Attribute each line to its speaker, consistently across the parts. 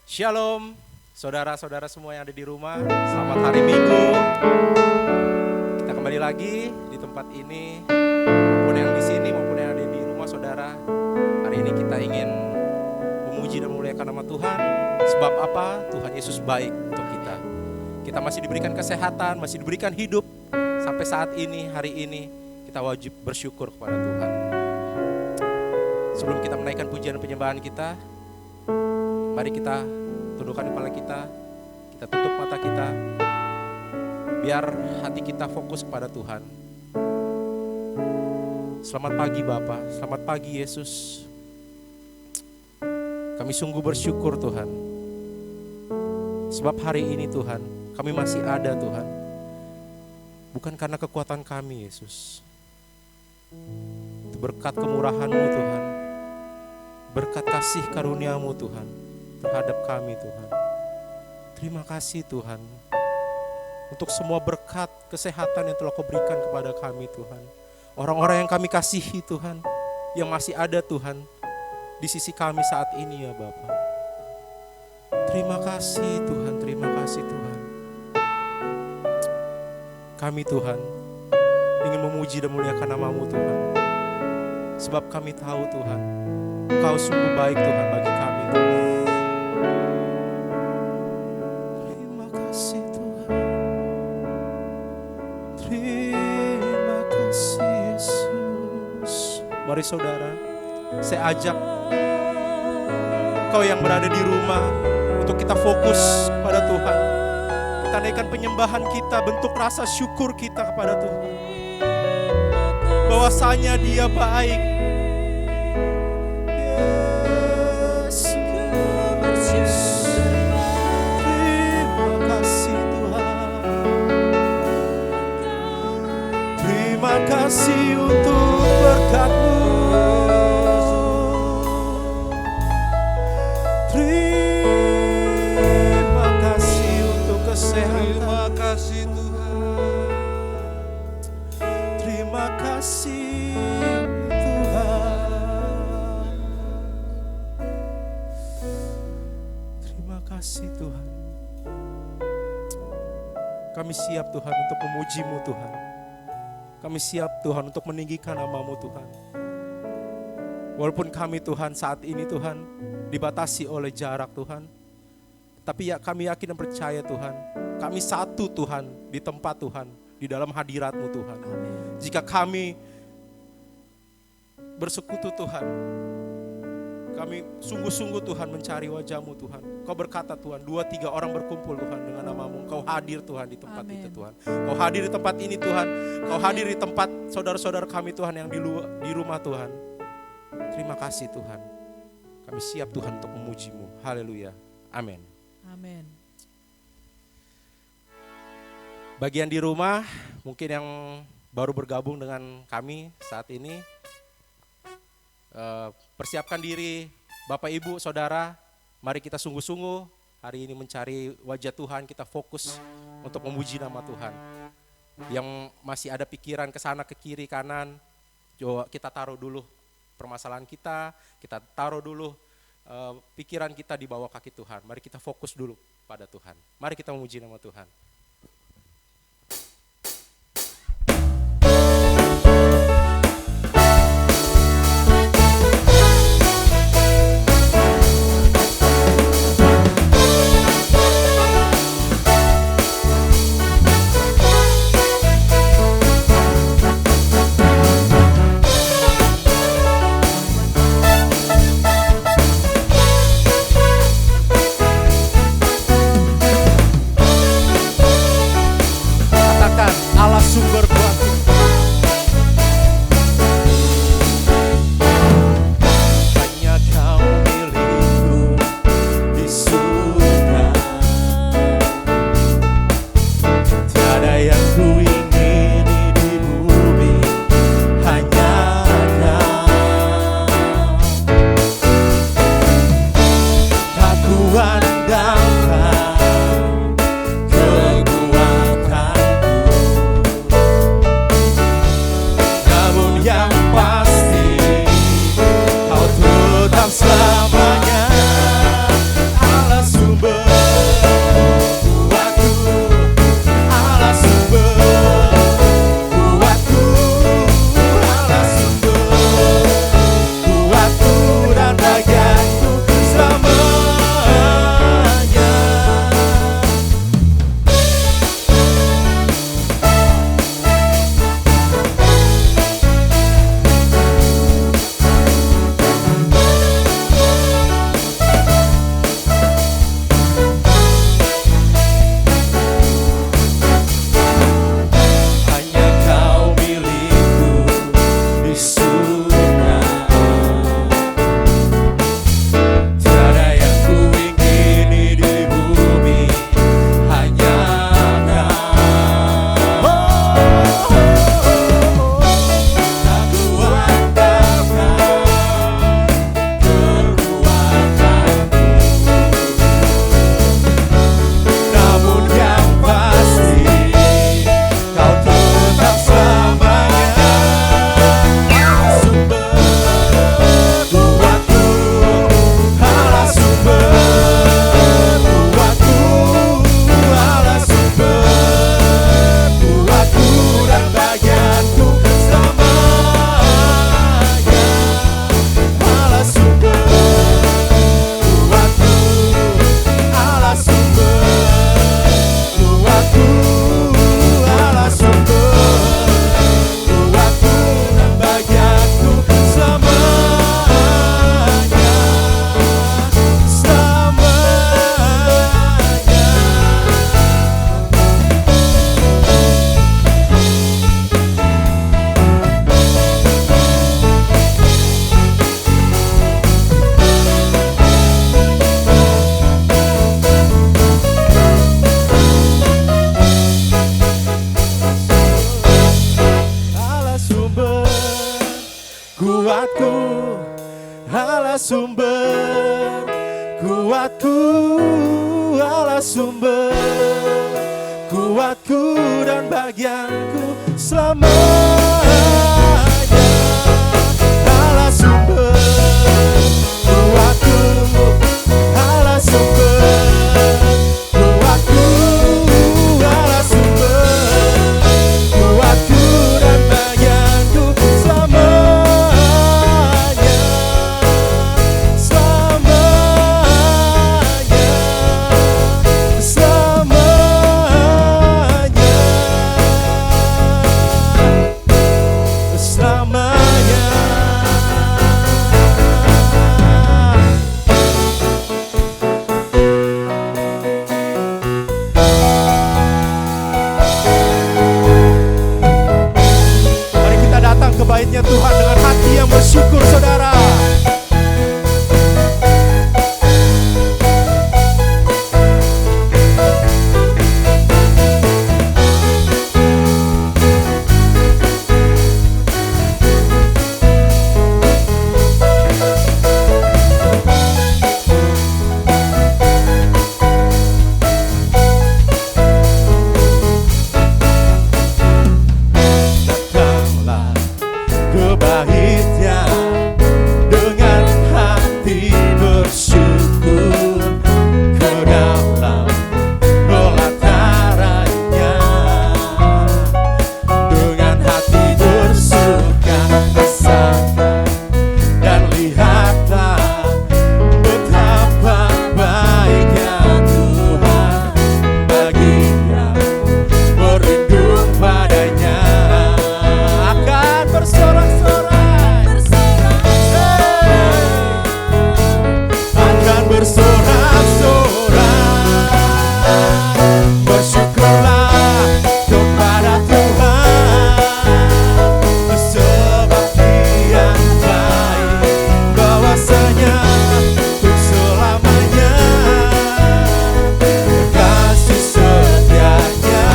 Speaker 1: Shalom, saudara-saudara semua yang ada di rumah. Selamat hari Minggu. Kita kembali lagi di tempat ini, maupun yang di sini maupun yang ada di rumah saudara. Hari ini kita ingin memuji dan memuliakan nama Tuhan. Sebab apa? Tuhan Yesus baik untuk kita. Kita masih diberikan kesehatan, masih diberikan hidup. Sampai saat ini, hari ini, kita wajib bersyukur kepada Tuhan. Sebelum kita menaikkan pujian dan penyembahan kita, mari kita tundukkan kepala kita tutup mata kita, biar hati kita fokus kepada Tuhan. Selamat pagi Bapa, selamat pagi Yesus. Kami sungguh bersyukur Tuhan, sebab hari ini Tuhan, kami masih ada Tuhan. Bukan karena kekuatan kami Yesus, itu berkat kemurahan-Mu Tuhan, berkat kasih karunia-Mu Tuhan terhadap kami Tuhan. Terima kasih Tuhan untuk semua berkat kesehatan yang telah Kau berikan kepada kami Tuhan. Orang-orang yang kami kasihi Tuhan, yang masih ada Tuhan di sisi kami saat ini ya Bapa. Terima kasih Tuhan, terima kasih Tuhan. Kami Tuhan ingin memuji dan memuliakan nama-Mu Tuhan. Sebab kami tahu Tuhan, Kau sungguh baik Tuhan bagi kami Tuhan. Mari saudara, saya ajak kau yang berada di rumah untuk kita fokus pada Tuhan. Kita naikkan penyembahan kita, bentuk rasa syukur kita kepada Tuhan. Bahwasanya Dia baik. Terima kasih Tuhan. Terima kasih untuk berkat-Mu. Terima kasih untuk kesehatan.
Speaker 2: Terima kasih Tuhan.
Speaker 1: Terima kasih Tuhan. Terima kasih Tuhan. Kami siap Tuhan untuk memuji-Mu Tuhan. Kami siap Tuhan untuk meninggikan nama-Mu Tuhan. Walaupun kami Tuhan saat ini Tuhan dibatasi oleh jarak Tuhan. Tapi ya kami yakin dan percaya Tuhan, kami satu Tuhan di tempat Tuhan, di dalam hadirat-Mu Tuhan.
Speaker 3: Amin.
Speaker 1: Jika kami bersekutu Tuhan, kami sungguh-sungguh Tuhan mencari wajah-Mu Tuhan. Kau berkata Tuhan, 2-3 orang berkumpul Tuhan dengan nama-Mu. Kau hadir Tuhan di tempat
Speaker 3: Amin.
Speaker 1: itu Tuhan. Kau hadir di tempat ini Tuhan. Kau hadir di tempat saudara-saudara kami Tuhan yang di rumah Tuhan. Terima kasih Tuhan. Kami siap Tuhan untuk memuji-Mu. Haleluya. Amin.
Speaker 3: Amin.
Speaker 1: Bagian di rumah, mungkin yang baru bergabung dengan kami saat ini, persiapkan diri Bapak Ibu Saudara, mari kita sungguh-sungguh hari ini mencari wajah Tuhan, kita fokus untuk memuji nama Tuhan. Yang masih ada pikiran ke sana ke kiri kanan, coba kita taruh dulu permasalahan kita taruh dulu pikiran kita di bawah kaki Tuhan. Mari kita fokus dulu pada Tuhan. Mari kita memuji nama Tuhan. Allah sumber kuatku, Allah sumber kuatku dan bagianku selamanya. Allah sumber kuatku, Allah sumber kuatku, Allah sumber kuatku dan bagianku selamanya, selamanya, selamanya, selamanya. Mari kita datang ke bait-Nya Tuhan dengan hati yang bersyukur, saudara. Datanglah ke bait-Nya dengan hati bersyukur, ke dalam pelatarannya dengan hati bersuka rasakan dan lihatlah betapa baiknya Tuhan bagi yang berlindung padanya. Akan bersorak-sorai, akan bersorak-sorai, bersyukurlah kepada Tuhan, sebab Dia baik, bahwasanya untuk selamanya kasih setianya.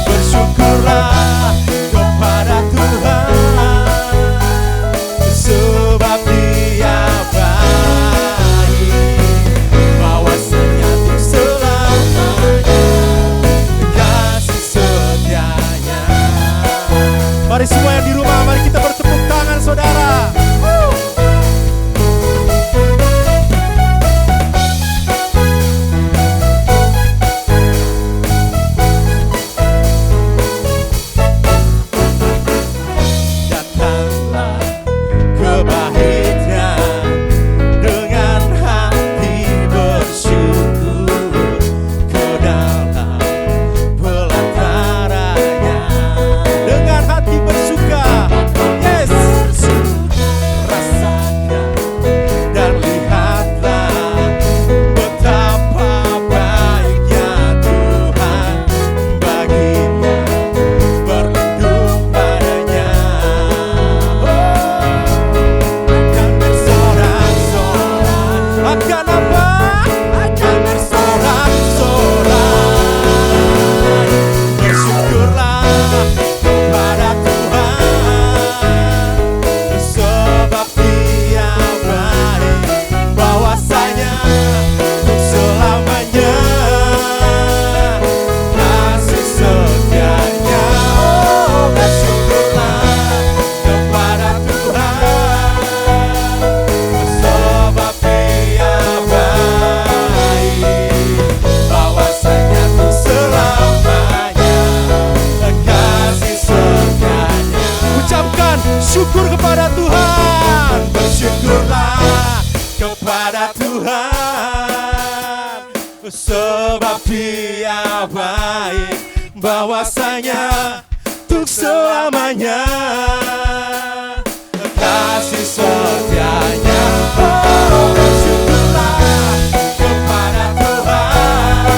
Speaker 1: Bersyukurlah kepada Tuhan, sebab Dia baik, bahwasanya untuk selamanya kasih setianya. Mari semua yang di rumah, mari kita bertepuk tangan, saudara. Datanglah ke bait-Nya dengan hati bersyukur, ke dalam pelatarannya dengan hati bersuka, yes, rasakan dan lihatlah betapa baiknya Tuhan baginya, berlindung padanya. Akan bersorak-sorai, akan apa? Akan bersorak-sorai, bersyukurlah kepada Tuhan, sebab Dia baik, bahwasanya untuk selamanya kasih setianya. Oh, bersyukurlah kepada Tuhan, sebab Dia baik, bahwasanya untuk selamanya kasih setianya. Ucapkan syukur kepada Tuhan, bersyukurlah kepada Tuhan, sebab Dia baik, bahwasanya untuk selamanya kasih setianya. Oh, bersyukurlah kepada Tuhan,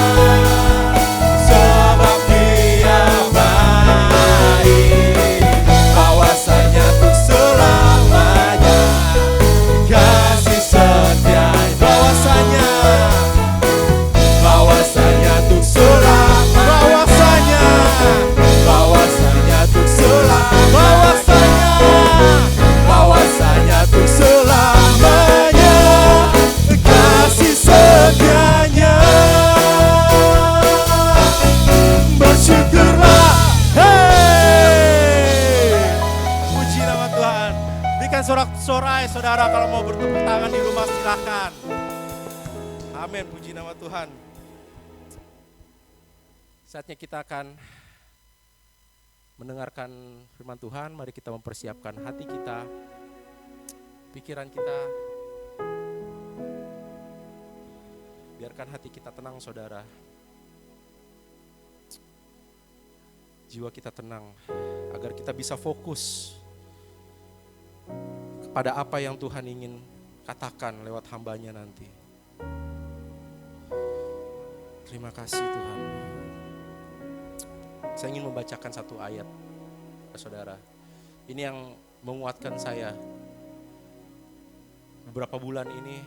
Speaker 1: sebab Dia baik, bahwasanya untuk selamanya kasih setianya. Bahwasanya untuk selamanya, bahwasanya untuk selamanya, bahwasanya untuk selamanya tangan di rumah silakan. Amin, puji nama Tuhan. Saatnya kita akan mendengarkan firman Tuhan. Mari kita mempersiapkan hati kita, pikiran kita. Biarkan hati kita tenang, saudara. Jiwa kita tenang, agar kita bisa fokus kepada apa yang Tuhan ingin katakan lewat hambanya nanti. Terima kasih Tuhan. Saya ingin membacakan satu ayat, saudara. Ini yang menguatkan saya. Beberapa bulan ini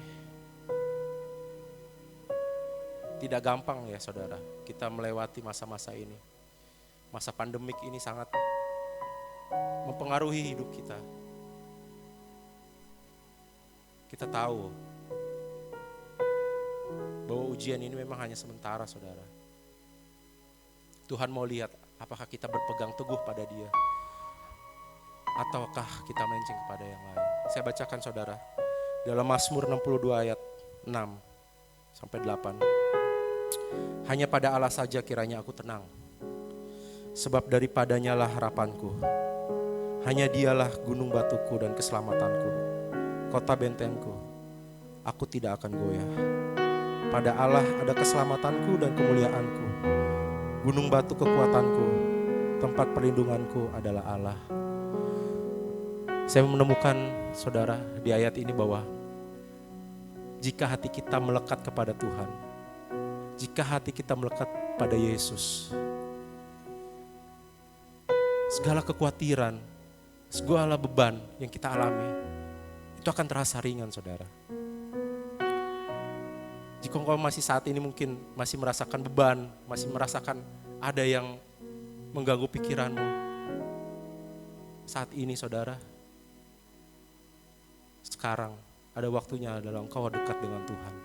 Speaker 1: tidak gampang ya saudara, kita melewati masa-masa ini. Masa pandemik ini sangat mempengaruhi hidup kita. Kita tahu bahwa ujian ini memang hanya sementara, saudara. Tuhan mau lihat apakah kita berpegang teguh pada Dia, ataukah kita melenceng kepada yang lain. Saya bacakan saudara, dalam Mazmur 62 ayat 6 sampai 8. Hanya pada Allah saja kiranya aku tenang, sebab daripadanya lah harapanku. Hanya Dialah gunung batuku dan keselamatanku, kota bentengku. Aku tidak akan goyah. Pada Allah ada keselamatanku dan kemuliaanku. Gunung batu kekuatanku, tempat perlindunganku adalah Allah. Saya menemukan saudara di ayat ini bahwa jika hati kita melekat kepada Tuhan, jika hati kita melekat pada Yesus, segala kekhawatiran, segala beban yang kita alami, itu akan terasa ringan saudara. Jika engkau masih saat ini mungkin masih merasakan beban, masih merasakan ada yang mengganggu pikiranmu, saat ini saudara, sekarang ada waktunya adalah engkau dekat dengan Tuhan.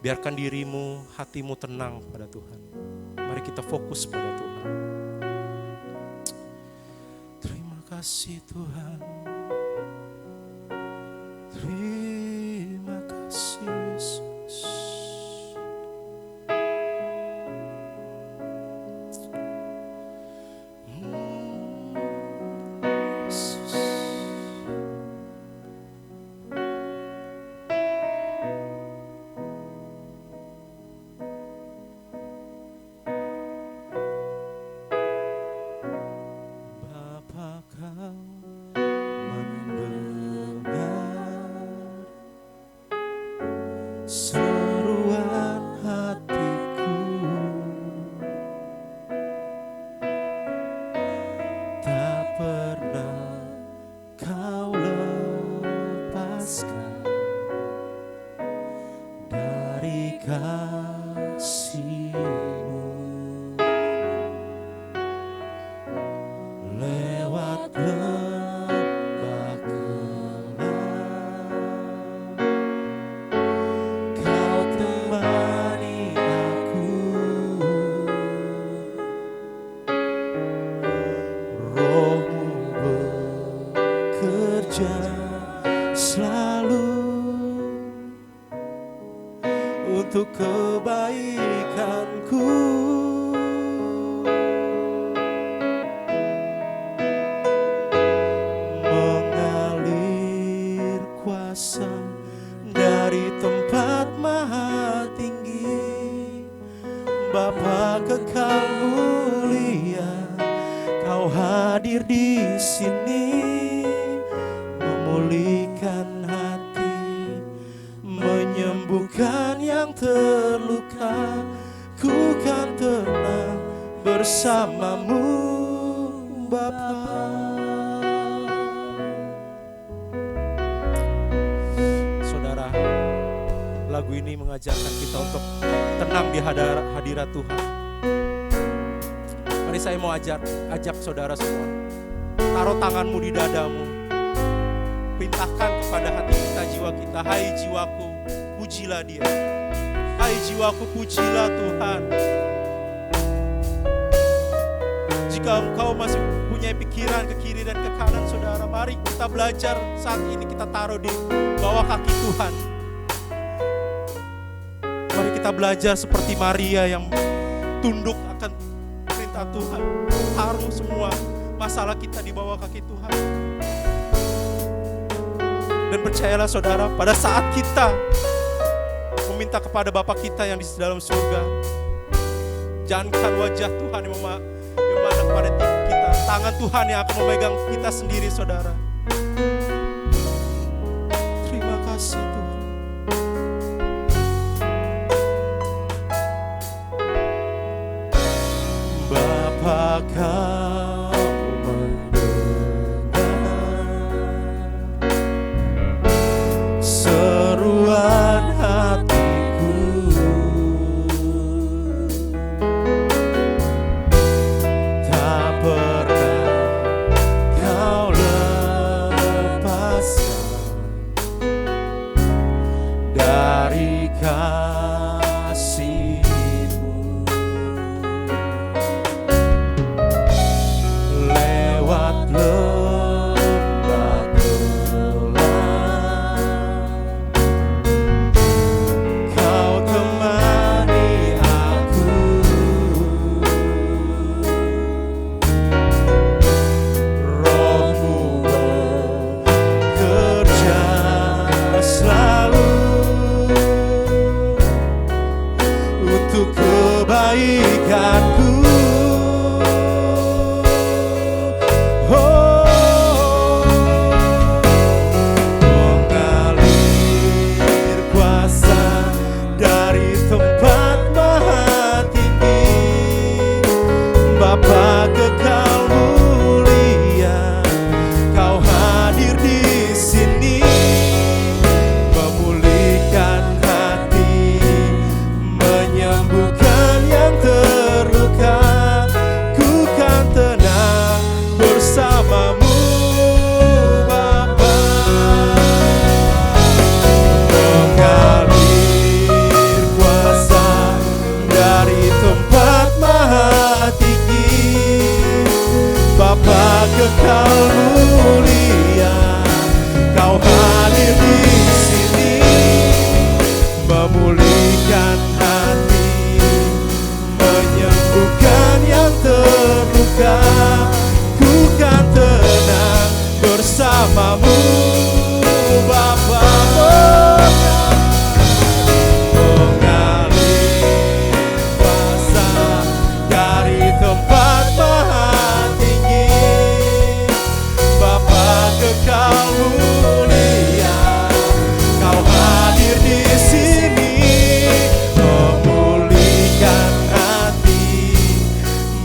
Speaker 1: Biarkan dirimu, hatimu tenang pada Tuhan. Mari kita fokus pada Tuhan. Terima kasih Tuhan. Terima kasih Yesus. Untuk kebaikanku, mengalir kuasa dari tempat maha tinggi. Bapa kekal mulia, Kau hadir di sini, memulihkan hati, menyembuhkan yang terluka. Ku kan tenang bersamamu Bapa. Saudara, lagu ini mengajarkan kita untuk tenang di hadirat Tuhan. Mari saya mau ajak saudara semua, taruh tanganmu di dadamu, perintahkan kepada hati kita, jiwa kita, hai jiwaku, pujilah Dia. Hai jiwaku, pujilah Tuhan. Jika jika Engkau masih punya pikiran ke kiri dan ke kanan, saudara, mari kita belajar saat ini kita taruh di bawah kaki Tuhan. Mari kita belajar seperti Maria yang tunduk akan perintah Tuhan. Taruh semua masalah kita di bawah kaki Tuhan. Dan percayalah saudara, pada saat kita meminta kepada Bapa kita yang di dalam surga, jangankan wajah Tuhan yang memandang pada kita, tangan Tuhan yang akan memegang kita sendiri, saudara. Terima kasih Tuhan. Bapa, Kau mendengar seruan hatiku, tak pernah Kau lepaskan dari kasih-Mu. Lewat lembah gelap, Kau temani aku. Roh-Mu bekerja selalu untuk kebaikanku. Mengalir kuasa dari tempat maha tinggi, Bapa kekal mulia, Kau hadir di sini, memulihkan hati, menyembuhkan yang terluka. Ku kan tenang bersama-Mu, Bapa. Mengalir kuasa dari tempat maha tinggi, Bapa kekal mulia, Kau hadir di sini, memulihkan hati, menyembuhkan yang terluka. Ku kan tenang bersama-Mu, Bapa. Mengalir kuasa dari tempat maha tinggi, Bapa kekal mulia, Kau hadir di sini, memulihkan hati,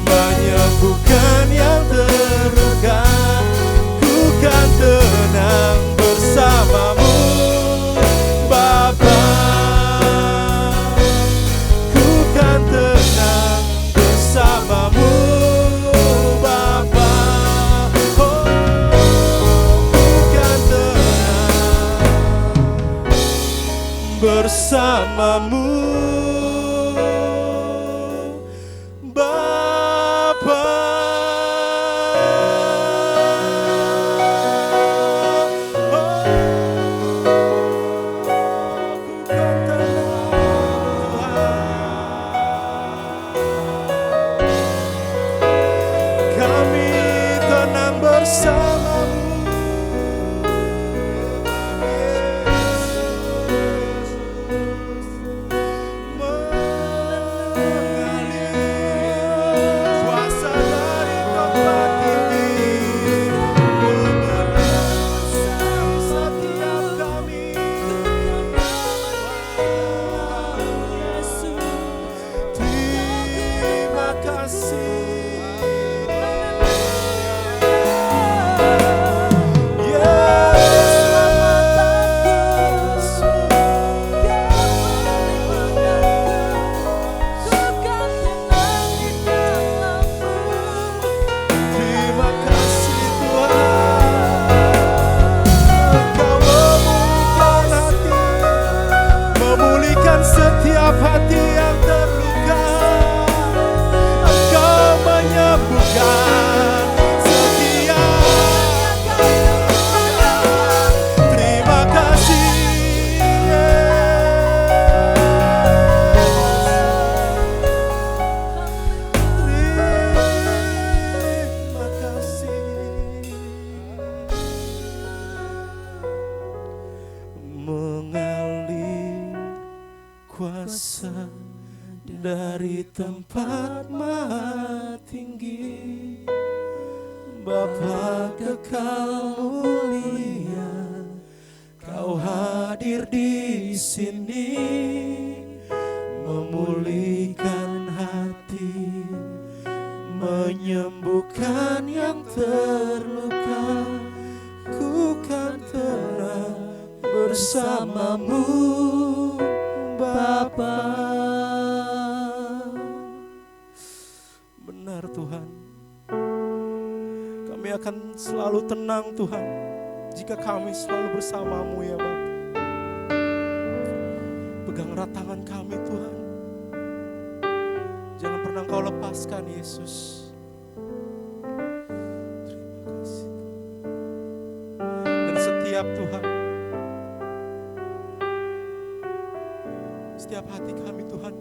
Speaker 1: menyembuhkan yang terluka. Ku kan tenang bersama-Mu, Bapa. Ku kan tenang bersama-Mu, Bapa. Oh, ku kan tenang bersama-Mu, Bapa. Kami tenang bersama-Mu, kuasa dari tempat maha tinggi. Bapa kekal mulia, Kau hadir di sini, memulihkan hati, menyembuhkan yang terluka. Ku kan tenang bersamamu, Bapa. Benar Tuhan, kami akan selalu tenang Tuhan jika kami selalu bersamamu ya Bapa. Pegang erat tangan kami Tuhan, jangan pernah Kau lepaskan Yesus. Terima kasih dan setiap Tuhan, setiap hati kami Tuhan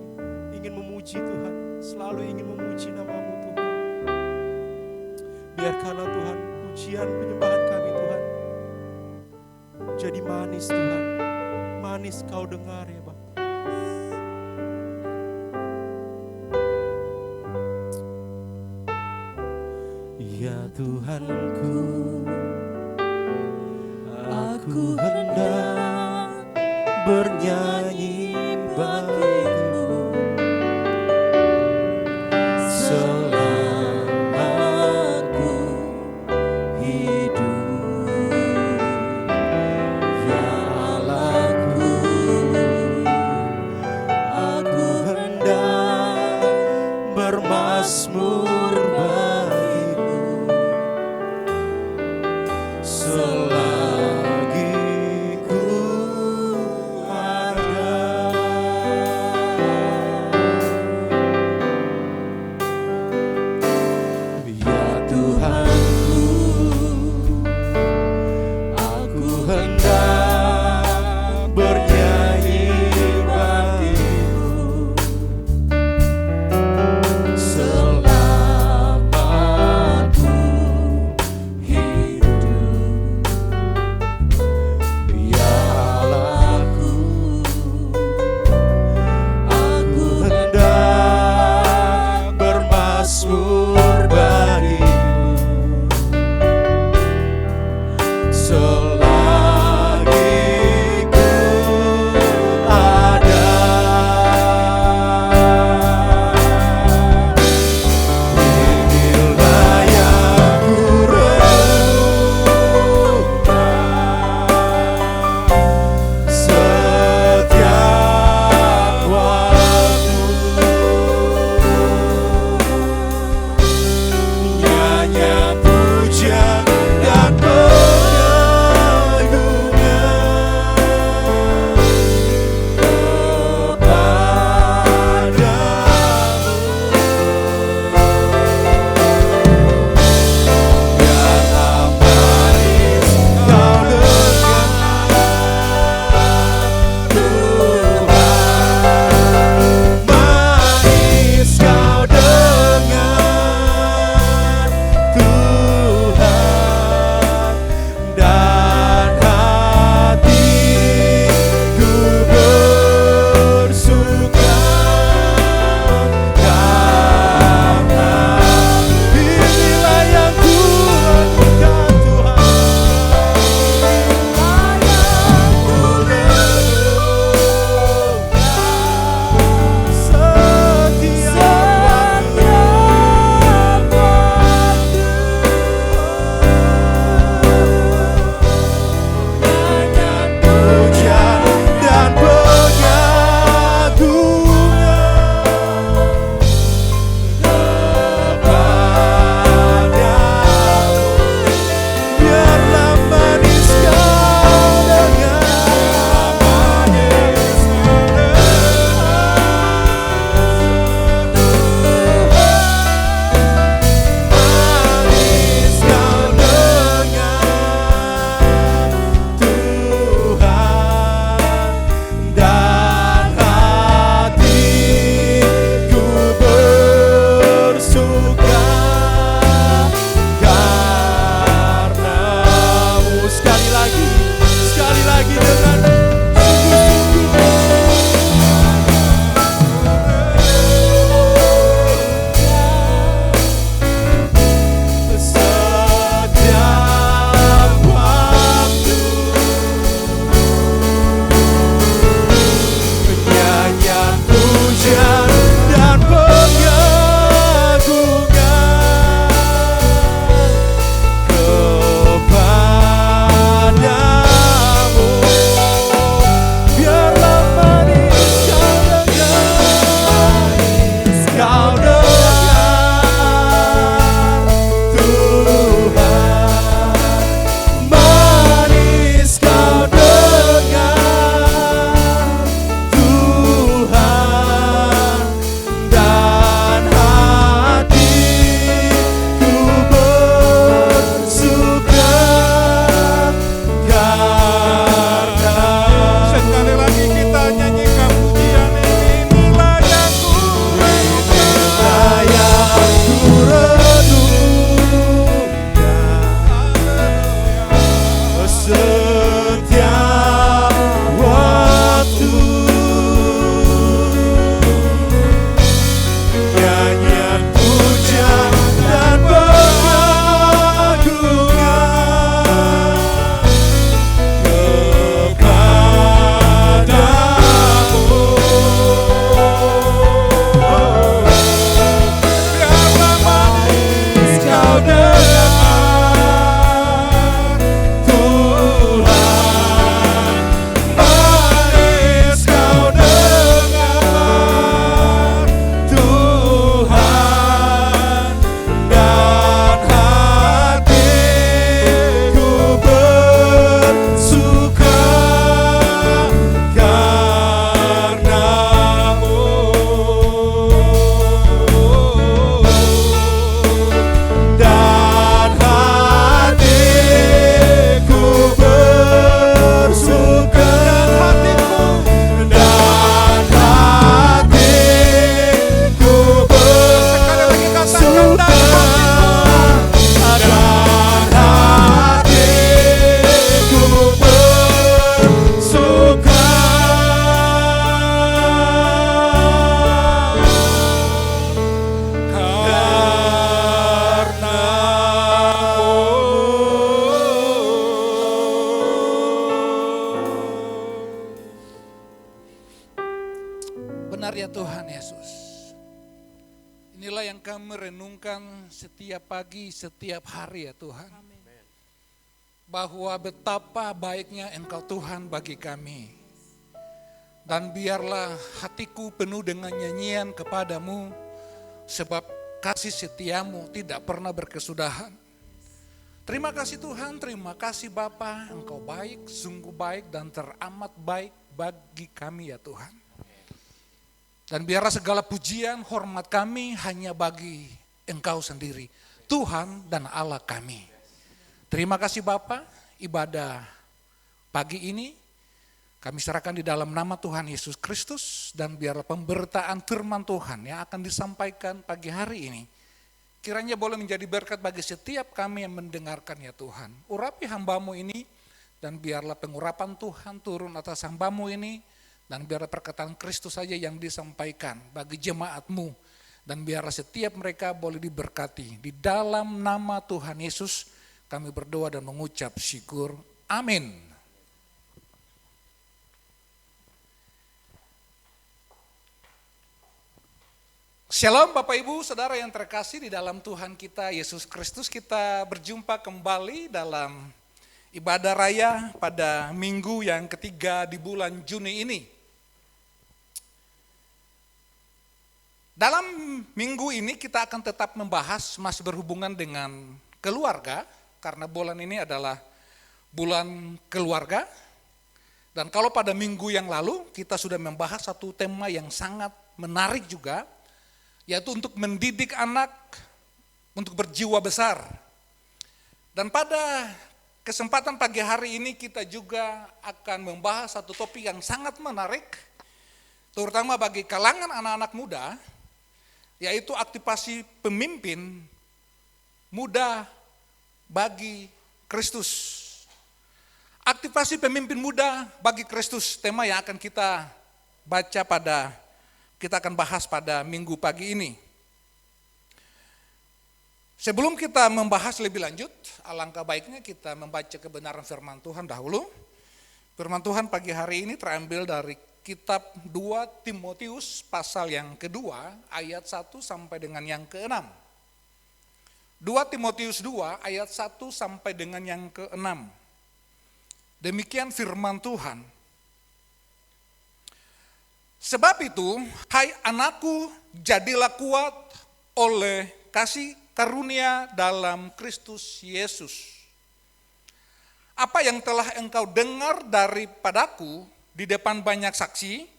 Speaker 1: ingin memuji Tuhan, selalu ingin memuji nama-Mu Tuhan. Biarkanlah Tuhan pujian penyembahan kami Tuhan jadi manis Tuhan, manis Kau dengar ya Bapa. Ya Tuhanku, aku hendak bernyanyi bagimu selama aku hidup. Ya Allahku, aku hendak bermazmur bagimu selagi ku ada.
Speaker 3: benar ya Tuhan Yesus. Inilah yang kami renungkan setiap pagi, setiap hari ya Tuhan. Bahwa betapa baiknya Engkau Tuhan bagi kami. Dan biarlah hatiku penuh dengan nyanyian kepadamu, sebab kasih setiamu tidak pernah berkesudahan. Terima kasih Tuhan, terima kasih Bapa, Engkau baik, sungguh baik dan teramat baik bagi kami ya Tuhan. Dan biarlah segala pujian, hormat kami hanya bagi Engkau sendiri, Tuhan dan Allah kami. Terima kasih Bapa, ibadah pagi ini kami serahkan di dalam nama Tuhan Yesus Kristus, dan biarlah pemberitaan firman Tuhan yang akan disampaikan pagi hari ini kiranya boleh menjadi berkat bagi setiap kami yang mendengarkan ya Tuhan. Urapi hamba-Mu ini, dan biarlah pengurapan Tuhan turun atas hamba-Mu ini, dan biarlah perkataan Kristus saja yang disampaikan bagi jemaat-Mu, dan biarlah setiap mereka boleh diberkati. Di dalam nama Tuhan Yesus kami berdoa dan mengucap syukur. Amin. Shalom Bapak Ibu Saudara yang terkasih di dalam Tuhan kita Yesus Kristus. Kita berjumpa kembali dalam ibadah raya pada minggu yang ketiga di bulan Juni ini. Dalam minggu ini kita akan tetap membahas masih berhubungan dengan keluarga, karena bulan ini adalah bulan keluarga. Dan kalau pada minggu yang lalu kita sudah membahas satu tema yang sangat menarik juga, yaitu untuk mendidik anak untuk berjiwa besar. Dan pada kesempatan pagi hari ini kita juga akan membahas satu topik yang sangat menarik, terutama bagi kalangan anak-anak muda, yaitu aktivasi pemimpin muda bagi Kristus. Aktivasi pemimpin muda bagi Kristus, tema yang akan kita baca kita akan bahas pada minggu pagi ini. Sebelum kita membahas lebih lanjut, alangkah baiknya kita membaca kebenaran firman Tuhan dahulu. Firman Tuhan pagi hari ini terambil dari kitab 2 Timotius pasal yang kedua ayat 1 sampai dengan yang ke-6. 2 Timotius 2 ayat 1 sampai dengan yang ke-6. Demikian firman Tuhan. Sebab itu, hai anakku, jadilah kuat oleh kasih karunia dalam Kristus Yesus. Apa yang telah engkau dengar daripadaku di depan banyak saksi,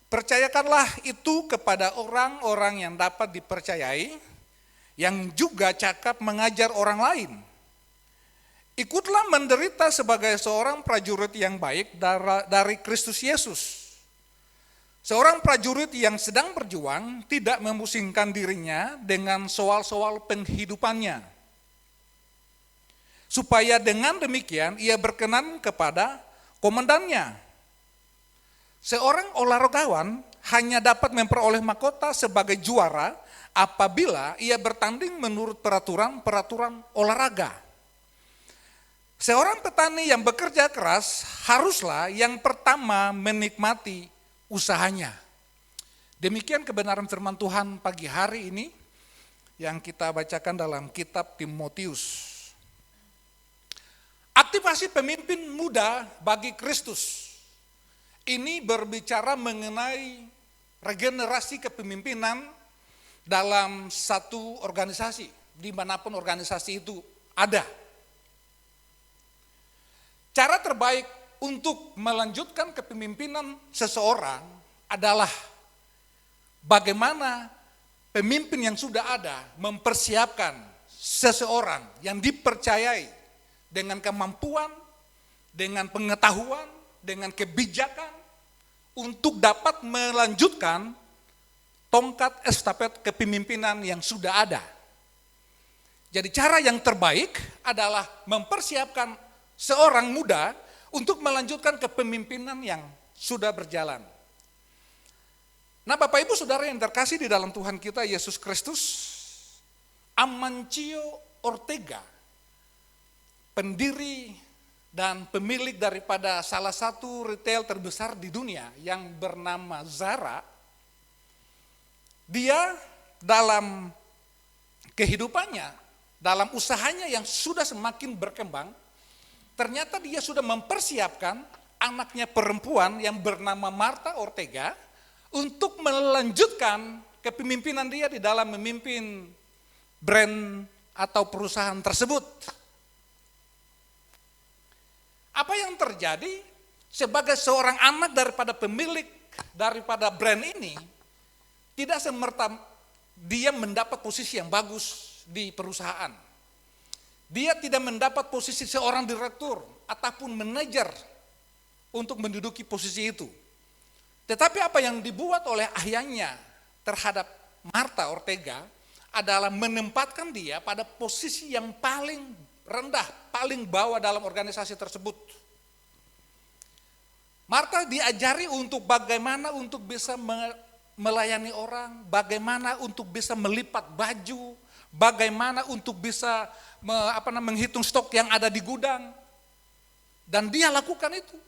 Speaker 3: percayakanlah itu kepada orang-orang yang dapat dipercayai, yang juga cakap mengajar orang lain. Ikutlah menderita sebagai seorang prajurit yang baik dari Kristus Yesus. Seorang prajurit yang sedang berjuang tidak memusingkan dirinya dengan soal-soal penghidupannya. Supaya dengan demikian ia berkenan kepada komandannya. Seorang olahragawan hanya dapat memperoleh mahkota sebagai juara apabila ia bertanding menurut peraturan olahraga. Seorang petani yang bekerja keras haruslah yang pertama menikmati usahanya. Demikian kebenaran firman Tuhan pagi hari ini yang kita bacakan dalam kitab Timotius. Aktivasi pemimpin muda bagi Kristus. Ini berbicara mengenai regenerasi kepemimpinan dalam satu organisasi, dimanapun organisasi itu ada. Cara terbaik untuk melanjutkan kepemimpinan seseorang adalah bagaimana pemimpin yang sudah ada mempersiapkan seseorang yang dipercayai dengan kemampuan, dengan pengetahuan, dengan kebijakan untuk dapat melanjutkan tongkat estafet kepemimpinan yang sudah ada. Jadi cara yang terbaik adalah mempersiapkan seorang muda untuk melanjutkan kepemimpinan yang sudah berjalan. Nah Bapak Ibu Saudara yang terkasih di dalam Tuhan kita Yesus Kristus, Amancio Ortega, pendiri dan pemilik daripada salah satu retail terbesar di dunia yang bernama Zara, dia dalam kehidupannya, dalam usahanya yang sudah semakin berkembang, ternyata dia sudah mempersiapkan anaknya perempuan yang bernama Martha Ortega untuk melanjutkan kepemimpinan dia di dalam memimpin brand atau perusahaan tersebut. Apa yang terjadi sebagai seorang anak daripada pemilik daripada brand ini, tidak semerta dia mendapat posisi yang bagus di perusahaan. Dia tidak mendapat posisi seorang direktur ataupun manajer untuk menduduki posisi itu. Tetapi apa yang dibuat oleh ayahnya terhadap Martha Ortega adalah menempatkan dia pada posisi yang paling rendah, paling bawah dalam organisasi tersebut. Martha diajari untuk bagaimana untuk bisa melayani orang, bagaimana untuk bisa melipat baju, bagaimana untuk bisa menghitung stok yang ada di gudang. Dan dia lakukan itu.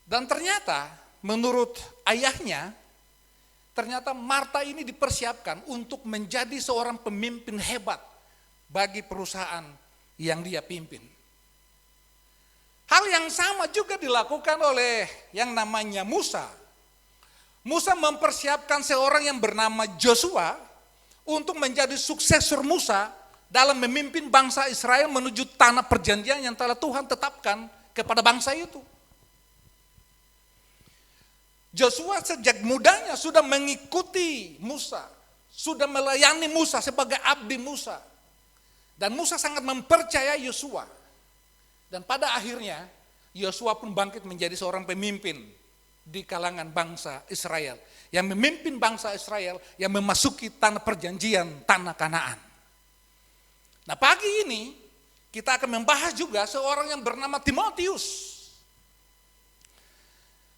Speaker 3: Dan ternyata menurut ayahnya, ternyata Martha ini dipersiapkan untuk menjadi seorang pemimpin hebat bagi perusahaan yang dia pimpin. Hal yang sama juga dilakukan oleh yang namanya Musa. Musa mempersiapkan seorang yang bernama Joshua untuk menjadi suksesor Musa dalam memimpin bangsa Israel menuju tanah perjanjian yang telah Tuhan tetapkan kepada bangsa itu. Joshua sejak mudanya sudah mengikuti Musa, sudah melayani Musa sebagai abdi Musa. Dan Musa sangat mempercayai Yosua. Dan pada akhirnya Yosua pun bangkit menjadi seorang pemimpin di kalangan bangsa Israel. Yang memimpin bangsa Israel yang memasuki tanah perjanjian, tanah Kanaan. Nah pagi ini kita akan membahas juga seorang yang bernama Timotius.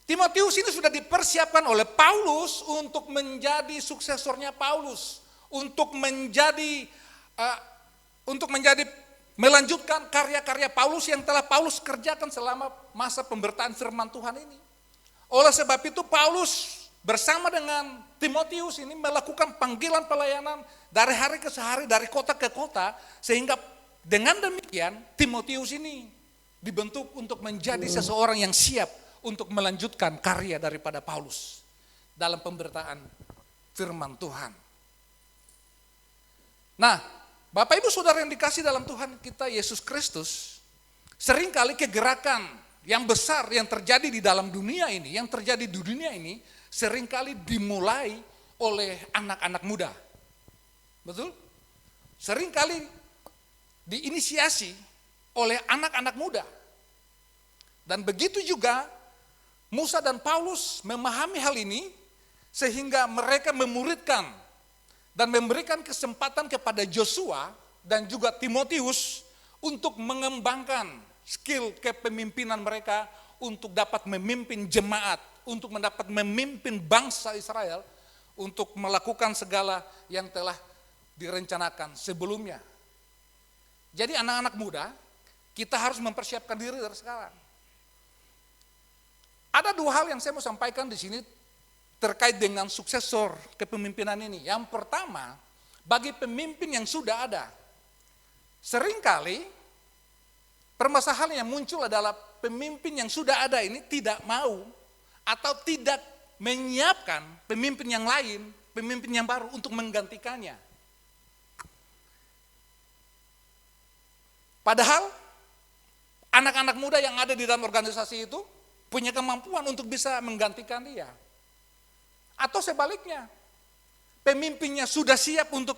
Speaker 3: Timotius ini sudah dipersiapkan oleh Paulus untuk menjadi suksesornya Paulus. Untuk melanjutkan karya-karya Paulus yang telah Paulus kerjakan selama masa pemberitaan firman Tuhan ini. Oleh sebab itu Paulus bersama dengan Timotius ini melakukan panggilan pelayanan dari hari ke hari, dari kota ke kota. Sehingga dengan demikian Timotius ini dibentuk untuk menjadi seseorang yang siap untuk melanjutkan karya daripada Paulus dalam pemberitaan firman Tuhan. Nah, Bapak Ibu Saudara yang dikasih dalam Tuhan kita Yesus Kristus, seringkali kegerakan yang besar yang terjadi di dalam dunia ini, yang terjadi di dunia ini, seringkali dimulai oleh anak-anak muda. Betul? Seringkali diinisiasi oleh anak-anak muda. Dan begitu juga Musa dan Paulus memahami hal ini, sehingga mereka memuridkan dan memberikan kesempatan kepada Joshua dan juga Timotius untuk mengembangkan skill kepemimpinan mereka untuk dapat memimpin jemaat, untuk mendapat memimpin bangsa Israel, untuk melakukan segala yang telah direncanakan sebelumnya. Jadi anak-anak muda, kita harus mempersiapkan diri dari sekarang. Ada dua hal yang saya mau sampaikan di sini terkait dengan suksesor kepemimpinan ini. Yang pertama, bagi pemimpin yang sudah ada, seringkali permasalahan yang muncul adalah pemimpin yang sudah ada ini tidak mau atau tidak menyiapkan pemimpin yang lain, pemimpin yang baru untuk menggantikannya. Padahal anak-anak muda yang ada di dalam organisasi itu punya kemampuan untuk bisa menggantikan dia. Atau sebaliknya, pemimpinnya sudah siap untuk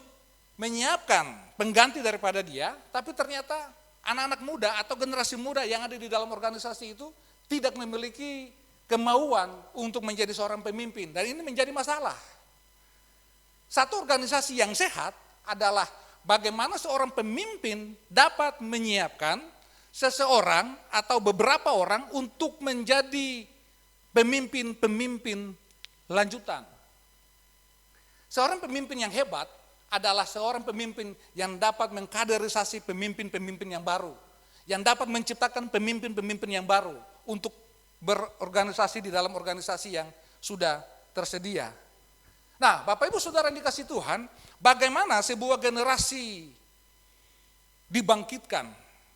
Speaker 3: menyiapkan pengganti daripada dia, tapi ternyata anak-anak muda atau generasi muda yang ada di dalam organisasi itu tidak memiliki kemauan untuk menjadi seorang pemimpin. Dan ini menjadi masalah. Satu organisasi yang sehat adalah bagaimana seorang pemimpin dapat menyiapkan seseorang atau beberapa orang untuk menjadi pemimpin-pemimpin lanjutan. Seorang pemimpin yang hebat adalah seorang pemimpin yang dapat mengkaderisasi pemimpin-pemimpin yang baru, yang dapat menciptakan pemimpin-pemimpin yang baru untuk berorganisasi di dalam organisasi yang sudah tersedia. Nah, Bapak Ibu Saudara yang dikasih Tuhan, bagaimana sebuah generasi dibangkitkan?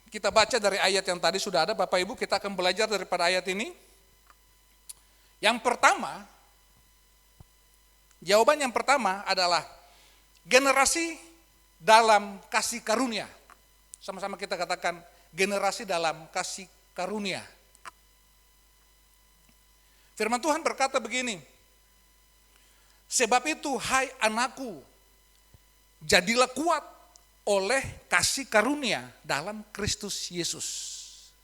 Speaker 3: Kita baca dari ayat yang tadi sudah ada, Bapak Ibu, kita akan belajar daripada ayat ini. Yang pertama, jawaban yang pertama adalah generasi dalam kasih karunia. Sama-sama kita katakan generasi dalam kasih karunia. Firman Tuhan berkata begini, sebab itu hai anakku, jadilah kuat oleh kasih karunia dalam Kristus Yesus.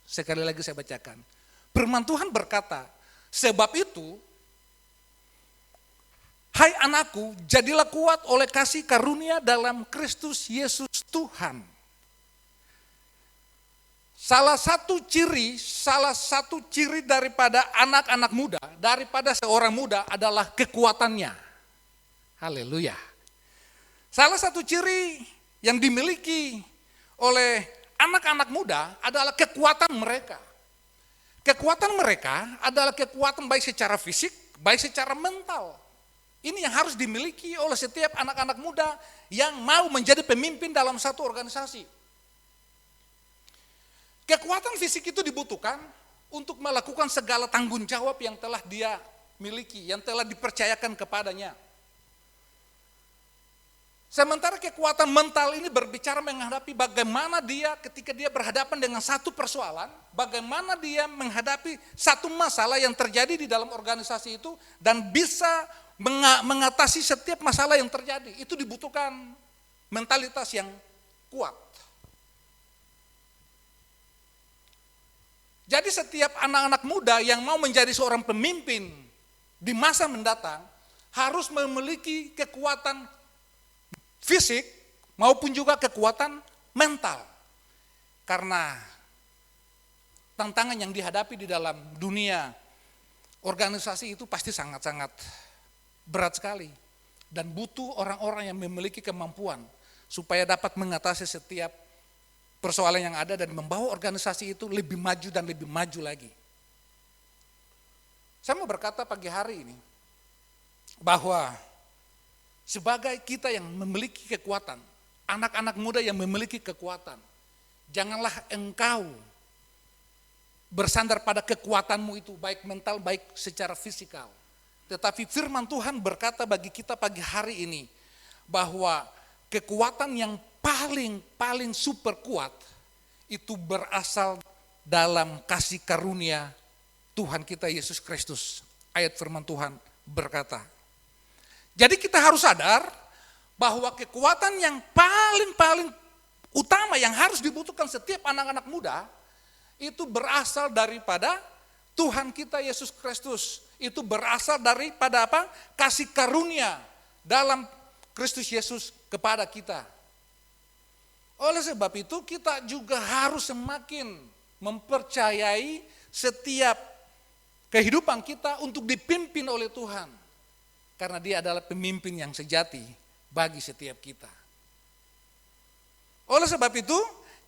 Speaker 3: Sekali lagi saya bacakan. Firman Tuhan berkata, sebab itu hai anakku, jadilah kuat oleh kasih karunia dalam Kristus Yesus Tuhan. Salah satu ciri daripada anak-anak muda, daripada seorang muda adalah kekuatannya. Haleluya. Salah satu ciri yang dimiliki oleh anak-anak muda adalah kekuatan mereka. Kekuatan mereka adalah kekuatan baik secara fisik, baik secara mental. Ini yang harus dimiliki oleh setiap anak-anak muda yang mau menjadi pemimpin dalam satu organisasi. Kekuatan fisik itu dibutuhkan untuk melakukan segala tanggung jawab yang telah dia miliki, yang telah dipercayakan kepadanya. Sementara kekuatan mental ini berbicara menghadapi bagaimana dia ketika dia berhadapan dengan satu persoalan, bagaimana dia menghadapi satu masalah yang terjadi di dalam organisasi itu dan bisa mengatasi setiap masalah yang terjadi. Itu dibutuhkan mentalitas yang kuat. Jadi setiap anak-anak muda yang mau menjadi seorang pemimpin di masa mendatang harus memiliki kekuatan fisik maupun juga kekuatan mental. Karena tantangan yang dihadapi di dalam dunia organisasi itu pasti sangat-sangat berat sekali. Dan butuh orang-orang yang memiliki kemampuan supaya dapat mengatasi setiap persoalan yang ada dan membawa organisasi itu lebih maju dan lebih maju lagi. Saya mau berkata pagi hari ini bahwa sebagai kita yang memiliki kekuatan, anak-anak muda yang memiliki kekuatan, janganlah engkau bersandar pada kekuatanmu itu, baik mental, baik secara fisikal. Tetapi firman Tuhan berkata bagi kita pagi hari ini, bahwa kekuatan yang paling super kuat, itu berasal dalam kasih karunia Tuhan kita Yesus Kristus. Ayat firman Tuhan berkata. Jadi kita harus sadar bahwa kekuatan yang paling utama yang harus dibutuhkan setiap anak-anak muda itu berasal daripada Tuhan kita Yesus Kristus. Itu berasal daripada apa? Kasih karunia dalam Kristus Yesus kepada kita. Oleh sebab itu kita juga harus semakin mempercayai setiap kehidupan kita untuk dipimpin oleh Tuhan. Karena dia adalah pemimpin yang sejati bagi setiap kita. Oleh sebab itu,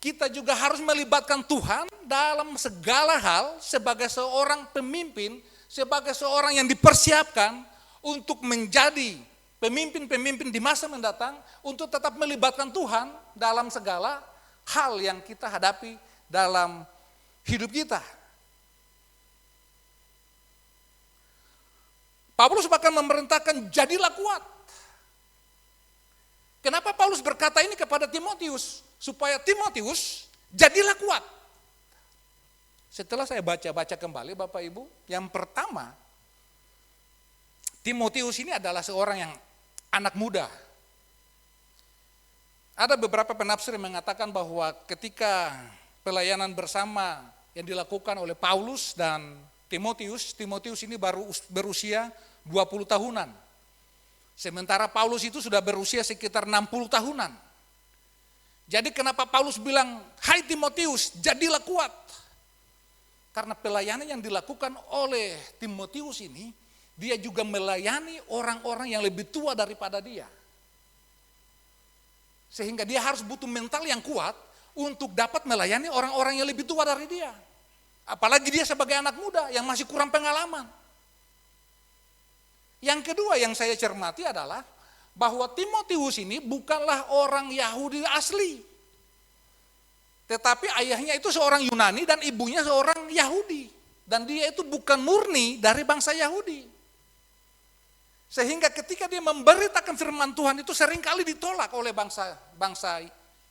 Speaker 3: kita juga harus melibatkan Tuhan dalam segala hal sebagai seorang pemimpin, sebagai seorang yang dipersiapkan untuk menjadi pemimpin-pemimpin di masa mendatang, untuk tetap melibatkan Tuhan dalam segala hal yang kita hadapi dalam hidup kita. Paulus bahkan memerintahkan jadilah kuat. Kenapa Paulus berkata ini kepada Timotius? Supaya Timotius jadilah kuat. Setelah saya baca-baca kembali Bapak Ibu, yang pertama, Timotius ini adalah seorang yang anak muda. Ada beberapa penafsir yang mengatakan bahwa ketika pelayanan bersama yang dilakukan oleh Paulus dan Timotius ini baru berusia 20 tahunan. Sementara Paulus itu sudah berusia sekitar 60 tahunan. Jadi kenapa Paulus bilang, hai Timotius, jadilah kuat. Karena pelayanan yang dilakukan oleh Timotius ini, dia juga melayani orang-orang yang lebih tua daripada dia. Sehingga dia harus butuh mental yang kuat untuk dapat melayani orang-orang yang lebih tua dari dia. Apalagi dia sebagai anak muda yang masih kurang pengalaman. Yang kedua yang saya cermati adalah bahwa Timotius ini bukanlah orang Yahudi asli. Tetapi ayahnya itu seorang Yunani dan ibunya seorang Yahudi. Dan dia itu bukan murni dari bangsa Yahudi. Sehingga ketika dia memberitakan firman Tuhan itu seringkali ditolak oleh bangsa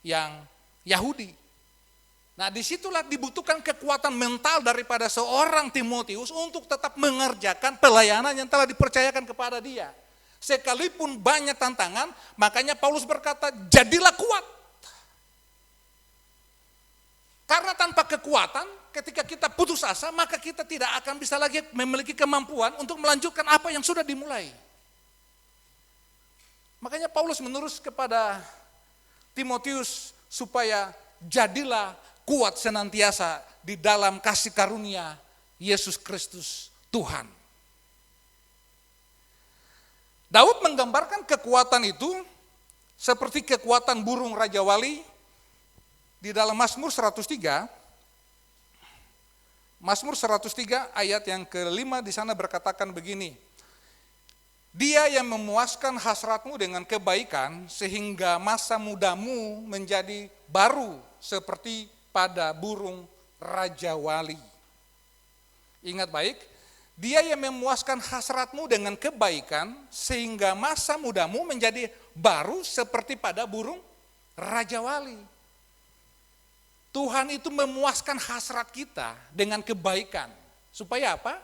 Speaker 3: yang Yahudi. Nah, disitulah dibutuhkan kekuatan mental daripada seorang Timotius untuk tetap mengerjakan pelayanan yang telah dipercayakan kepada dia. Sekalipun banyak tantangan, makanya Paulus berkata, jadilah kuat. Karena tanpa kekuatan, ketika kita putus asa, maka kita tidak akan bisa lagi memiliki kemampuan untuk melanjutkan apa yang sudah dimulai. Makanya Paulus menulis kepada Timotius supaya jadilah kuat senantiasa di dalam kasih karunia Yesus Kristus Tuhan. Daud menggambarkan kekuatan itu seperti kekuatan burung Raja Wali di dalam Mazmur 103. Mazmur 103 ayat yang kelima di sana berkatakan begini. Dia yang memuaskan hasratmu dengan kebaikan sehingga masa mudamu menjadi baru seperti pada burung Raja Wali. Ingat baik, dia yang memuaskan hasratmu dengan kebaikan sehingga masa mudamu menjadi baru seperti pada burung Raja Wali. Tuhan itu memuaskan hasrat kita dengan kebaikan. Supaya apa?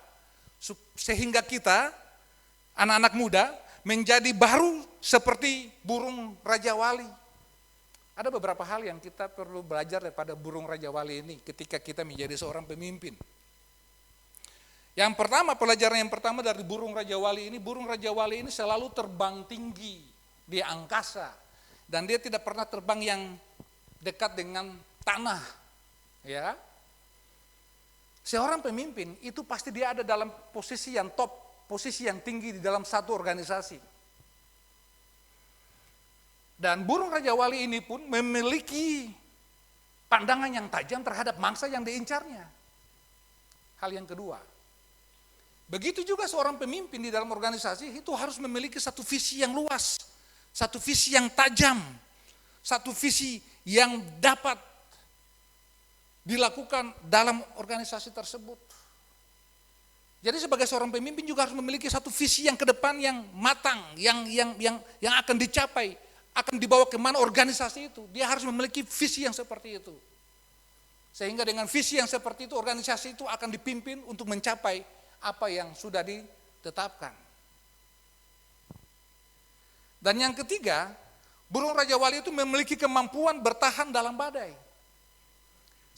Speaker 3: Sehingga kita, anak-anak muda, menjadi baru seperti burung Raja Wali. Ada beberapa hal yang kita perlu belajar daripada burung Raja Wali ini ketika kita menjadi seorang pemimpin. Yang pertama, pelajaran yang pertama dari burung Raja Wali ini selalu terbang tinggi di angkasa. Dan dia tidak pernah terbang yang dekat dengan tanah. Ya. Seorang pemimpin itu pasti dia ada dalam posisi yang top, posisi yang tinggi di dalam satu organisasi. Dan burung Raja Wali ini pun memiliki pandangan yang tajam terhadap mangsa yang diincarnya. Hal yang kedua, begitu juga seorang pemimpin di dalam organisasi itu harus memiliki satu visi yang luas, satu visi yang tajam, satu visi yang dapat dilakukan dalam organisasi tersebut. Jadi sebagai seorang pemimpin juga harus memiliki satu visi yang ke depan yang matang, yang akan dicapai, akan dibawa kemana organisasi itu. Dia harus memiliki visi yang seperti itu. Sehingga dengan visi yang seperti itu, organisasi itu akan dipimpin untuk mencapai apa yang sudah ditetapkan. Dan yang ketiga, burung Raja Wali itu memiliki kemampuan bertahan dalam badai.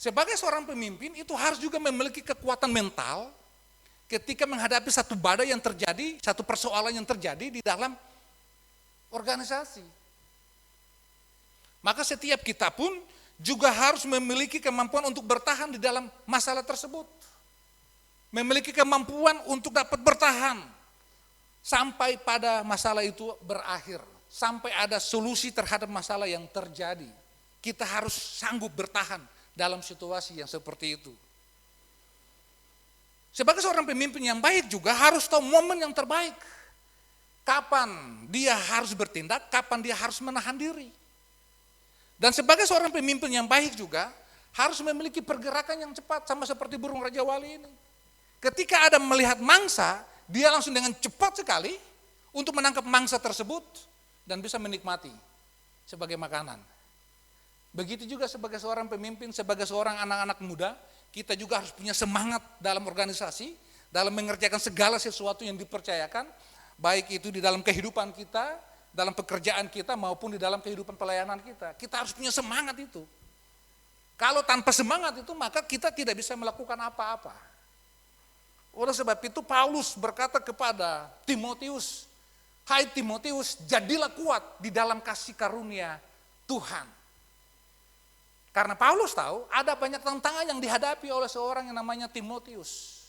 Speaker 3: Sebagai seorang pemimpin itu harus juga memiliki kekuatan mental ketika menghadapi satu badai yang terjadi, satu persoalan yang terjadi di dalam organisasi. Maka setiap kita pun juga harus memiliki kemampuan untuk bertahan di dalam masalah tersebut. Memiliki kemampuan untuk dapat bertahan sampai pada masalah itu berakhir. Sampai ada solusi terhadap masalah yang terjadi. Kita harus sanggup bertahan dalam situasi yang seperti itu. Sebagai seorang pemimpin yang baik juga harus tahu momen yang terbaik. Kapan dia harus bertindak, kapan dia harus menahan diri. Dan sebagai seorang pemimpin yang baik juga harus memiliki pergerakan yang cepat sama seperti burung Raja Wali ini. Ketika ada melihat mangsa, dia langsung dengan cepat sekali untuk menangkap mangsa tersebut dan bisa menikmati sebagai makanan. Begitu juga sebagai seorang pemimpin, sebagai seorang anak-anak muda, kita juga harus punya semangat dalam organisasi, dalam mengerjakan segala sesuatu yang dipercayakan, baik itu di dalam kehidupan kita, dalam pekerjaan kita maupun di dalam kehidupan pelayanan kita. Kita harus punya semangat itu. Kalau tanpa semangat itu maka kita tidak bisa melakukan apa-apa. Oleh sebab itu Paulus berkata kepada Timotius, hai Timotius, jadilah kuat di dalam kasih karunia Tuhan. Karena Paulus tahu ada banyak tantangan yang dihadapi oleh seorang yang namanya Timotius.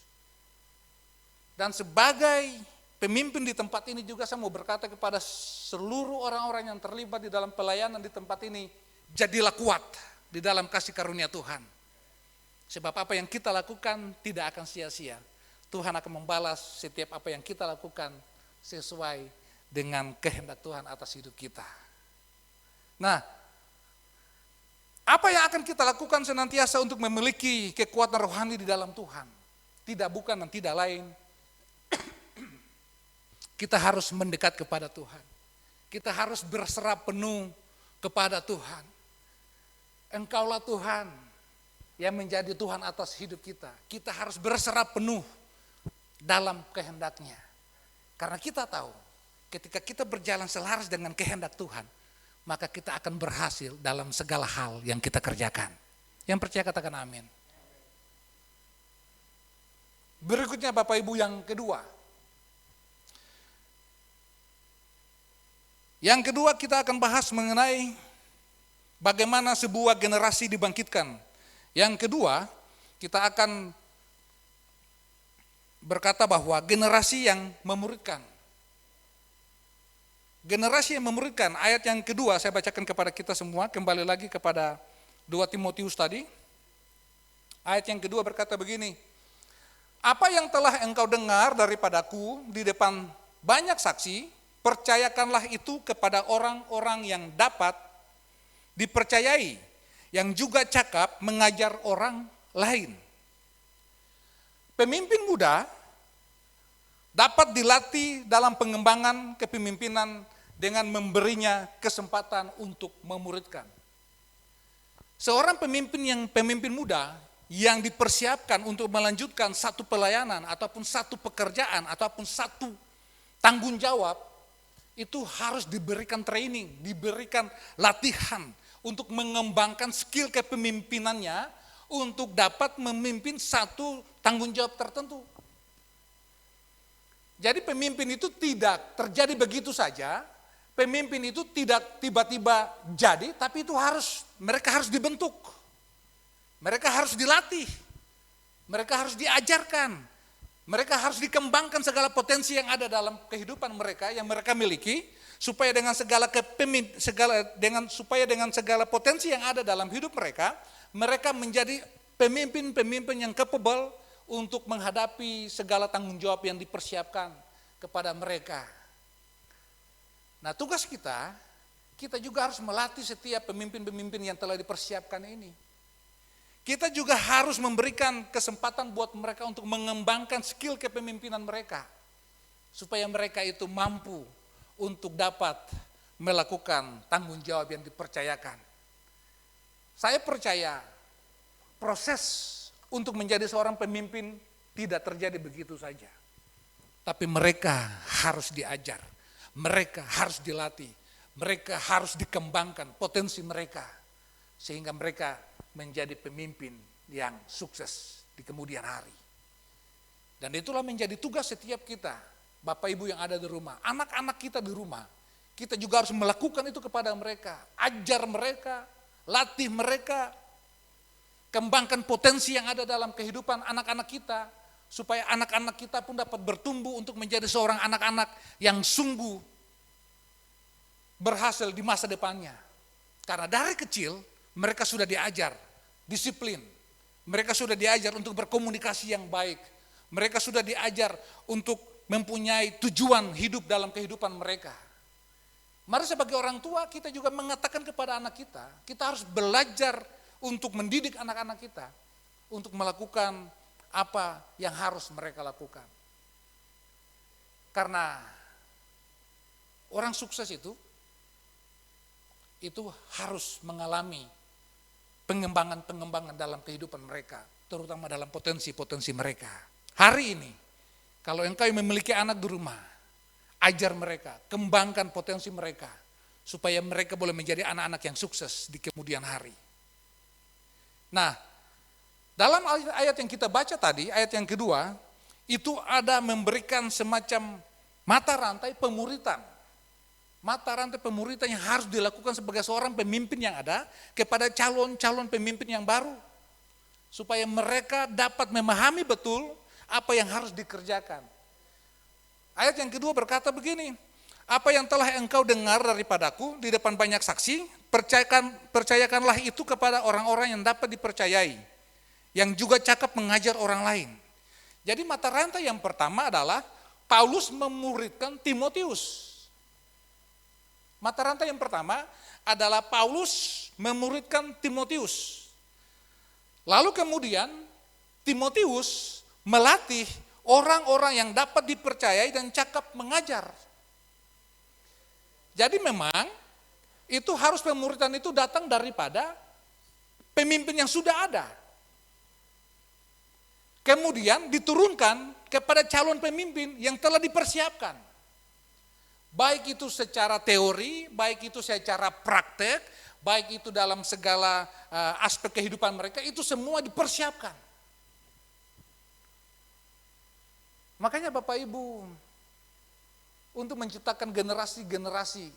Speaker 3: Dan sebagai pemimpin di tempat ini juga saya mau berkata kepada seluruh orang-orang yang terlibat di dalam pelayanan di tempat ini, jadilah kuat di dalam kasih karunia Tuhan. Sebab apa yang kita lakukan tidak akan sia-sia. Tuhan akan membalas setiap apa yang kita lakukan sesuai dengan kehendak Tuhan atas hidup kita. Nah, apa yang akan kita lakukan senantiasa untuk memiliki kekuatan rohani di dalam Tuhan? Tidak bukan dan tidak lain. Kita harus mendekat kepada Tuhan. Kita harus berserah penuh kepada Tuhan. Engkaulah Tuhan yang menjadi Tuhan atas hidup kita. Kita harus berserah penuh dalam kehendaknya. Karena kita tahu ketika kita berjalan selaras dengan kehendak Tuhan, maka kita akan berhasil dalam segala hal yang kita kerjakan. Yang percaya katakan amin. Berikutnya Bapak Ibu yang kedua. Yang kedua kita akan bahas mengenai bagaimana sebuah generasi dibangkitkan. Yang kedua kita akan berkata bahwa generasi yang memuridkan. Generasi yang memuridkan, ayat yang kedua saya bacakan kepada kita semua, kembali lagi kepada 2 Timotius tadi. Ayat yang kedua berkata begini, apa yang telah engkau dengar daripadaku di depan banyak saksi, percayakanlah itu kepada orang-orang yang dapat dipercayai, yang juga cakap mengajar orang lain. Pemimpin muda dapat dilatih dalam pengembangan kepemimpinan dengan memberinya kesempatan untuk memuridkan. Seorang pemimpin muda yang dipersiapkan untuk melanjutkan satu pelayanan ataupun satu pekerjaan ataupun satu tanggung jawab, itu harus diberikan training, diberikan latihan untuk mengembangkan skill kepemimpinannya untuk dapat memimpin satu tanggung jawab tertentu. Jadi pemimpin itu tidak terjadi begitu saja, pemimpin itu tidak tiba-tiba jadi, tapi itu mereka harus dibentuk, mereka harus dilatih, mereka harus diajarkan. Mereka harus dikembangkan segala potensi yang ada dalam kehidupan mereka yang mereka miliki supaya dengan segala potensi yang ada dalam hidup mereka, mereka menjadi pemimpin-pemimpin yang capable untuk menghadapi segala tanggung jawab yang dipersiapkan kepada mereka. Nah, tugas kita juga harus melatih setiap pemimpin-pemimpin yang telah dipersiapkan ini. Kita juga harus memberikan kesempatan buat mereka untuk mengembangkan skill kepemimpinan mereka. Supaya mereka itu mampu untuk dapat melakukan tanggung jawab yang dipercayakan. Saya percaya proses untuk menjadi seorang pemimpin tidak terjadi begitu saja. Tapi mereka harus diajar, mereka harus dilatih, mereka harus dikembangkan potensi mereka. Sehingga mereka menjadi pemimpin yang sukses di kemudian hari. Dan itulah menjadi tugas setiap kita, Bapak Ibu yang ada di rumah, anak-anak kita di rumah. Kita juga harus melakukan itu kepada mereka, ajar mereka, latih mereka, kembangkan potensi yang ada dalam kehidupan anak-anak kita, supaya anak-anak kita pun dapat bertumbuh untuk menjadi seorang anak-anak yang sungguh berhasil di masa depannya. Karena dari kecil mereka sudah diajar disiplin, mereka sudah diajar untuk berkomunikasi yang baik, mereka sudah diajar untuk mempunyai tujuan hidup dalam kehidupan mereka. Mari sebagai orang tua kita juga mengatakan kepada anak kita harus belajar untuk mendidik anak-anak kita untuk melakukan apa yang harus mereka lakukan. Karena orang sukses itu harus mengalami pengembangan dalam kehidupan mereka, terutama dalam potensi-potensi mereka. Hari ini, kalau engkau memiliki anak di rumah, ajar mereka, kembangkan potensi mereka, supaya mereka boleh menjadi anak-anak yang sukses di kemudian hari. Nah, dalam ayat yang kita baca tadi, ayat yang kedua, itu ada memberikan semacam mata rantai pemuritan. Mata rantai pemuritan yang harus dilakukan sebagai seorang pemimpin yang ada kepada calon-calon pemimpin yang baru. Supaya mereka dapat memahami betul apa yang harus dikerjakan. Ayat yang kedua berkata begini, apa yang telah engkau dengar daripadaku di depan banyak saksi, percayakanlah itu kepada orang-orang yang dapat dipercayai, yang juga cakap mengajar orang lain. Jadi mata rantai yang pertama adalah Paulus memuridkan Timotius. Mata rantai yang pertama adalah Paulus memuridkan Timotius. Lalu kemudian Timotius melatih orang-orang yang dapat dipercayai dan cakap mengajar. Jadi memang itu harus pemuridan itu datang daripada pemimpin yang sudah ada. Kemudian diturunkan kepada calon pemimpin yang telah dipersiapkan. Baik itu secara teori, baik itu secara praktek, baik itu dalam segala aspek kehidupan mereka, itu semua dipersiapkan. Makanya Bapak Ibu, untuk menciptakan generasi-generasi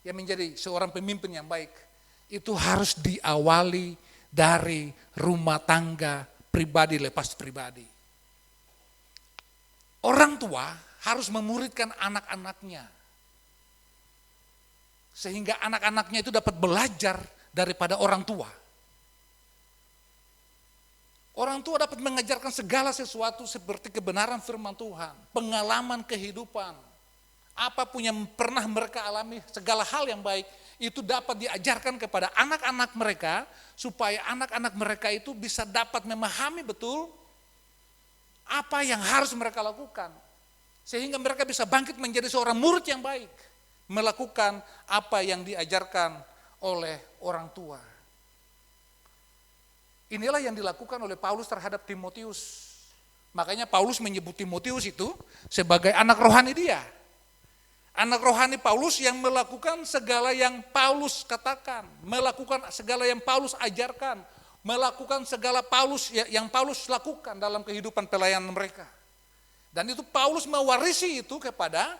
Speaker 3: yang menjadi seorang pemimpin yang baik, itu harus diawali dari rumah tangga pribadi lepas pribadi. Orang tua harus memuridkan anak-anaknya, sehingga anak-anaknya itu dapat belajar daripada orang tua. Orang tua dapat mengajarkan segala sesuatu seperti kebenaran firman Tuhan, pengalaman kehidupan, apapun yang pernah mereka alami, segala hal yang baik, itu dapat diajarkan kepada anak-anak mereka, supaya anak-anak mereka itu bisa dapat memahami betul apa yang harus mereka lakukan. Sehingga mereka bisa bangkit menjadi seorang murid yang baik, melakukan apa yang diajarkan oleh orang tua. Inilah yang dilakukan oleh Paulus terhadap Timotius. Makanya Paulus menyebut Timotius itu sebagai anak rohani dia. Anak rohani Paulus yang melakukan segala yang Paulus katakan, melakukan segala yang Paulus ajarkan, melakukan segala yang Paulus lakukan dalam kehidupan pelayanan mereka. Dan itu Paulus mewarisi itu kepada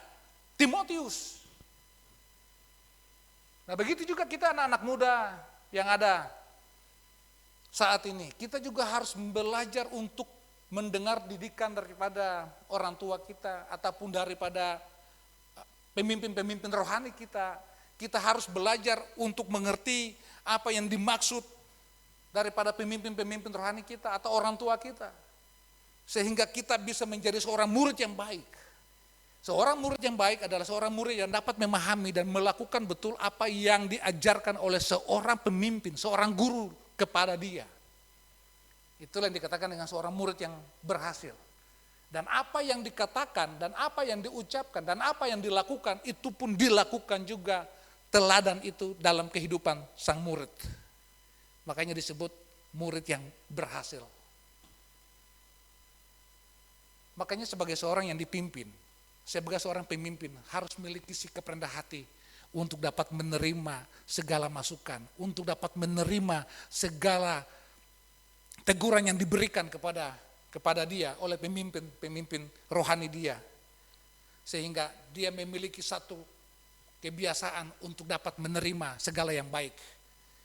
Speaker 3: Timotius. Nah begitu juga kita anak-anak muda yang ada saat ini. Kita juga harus belajar untuk mendengar didikan daripada orang tua kita ataupun daripada pemimpin-pemimpin rohani kita. Kita harus belajar untuk mengerti apa yang dimaksud daripada pemimpin-pemimpin rohani kita atau orang tua kita. Sehingga kita bisa menjadi seorang murid yang baik. Seorang murid yang baik adalah seorang murid yang dapat memahami dan melakukan betul apa yang diajarkan oleh seorang pemimpin, seorang guru kepada dia. Itulah yang dikatakan dengan seorang murid yang berhasil. Dan apa yang dikatakan, dan apa yang diucapkan, dan apa yang dilakukan, itu pun dilakukan juga teladan itu dalam kehidupan sang murid. Makanya disebut murid yang berhasil. Makanya sebagai seorang yang dipimpin, sebagai seorang pemimpin harus memiliki sikap rendah hati untuk dapat menerima segala masukan, untuk dapat menerima segala teguran yang diberikan kepada dia oleh pemimpin rohani dia. Sehingga dia memiliki satu kebiasaan untuk dapat menerima segala yang baik.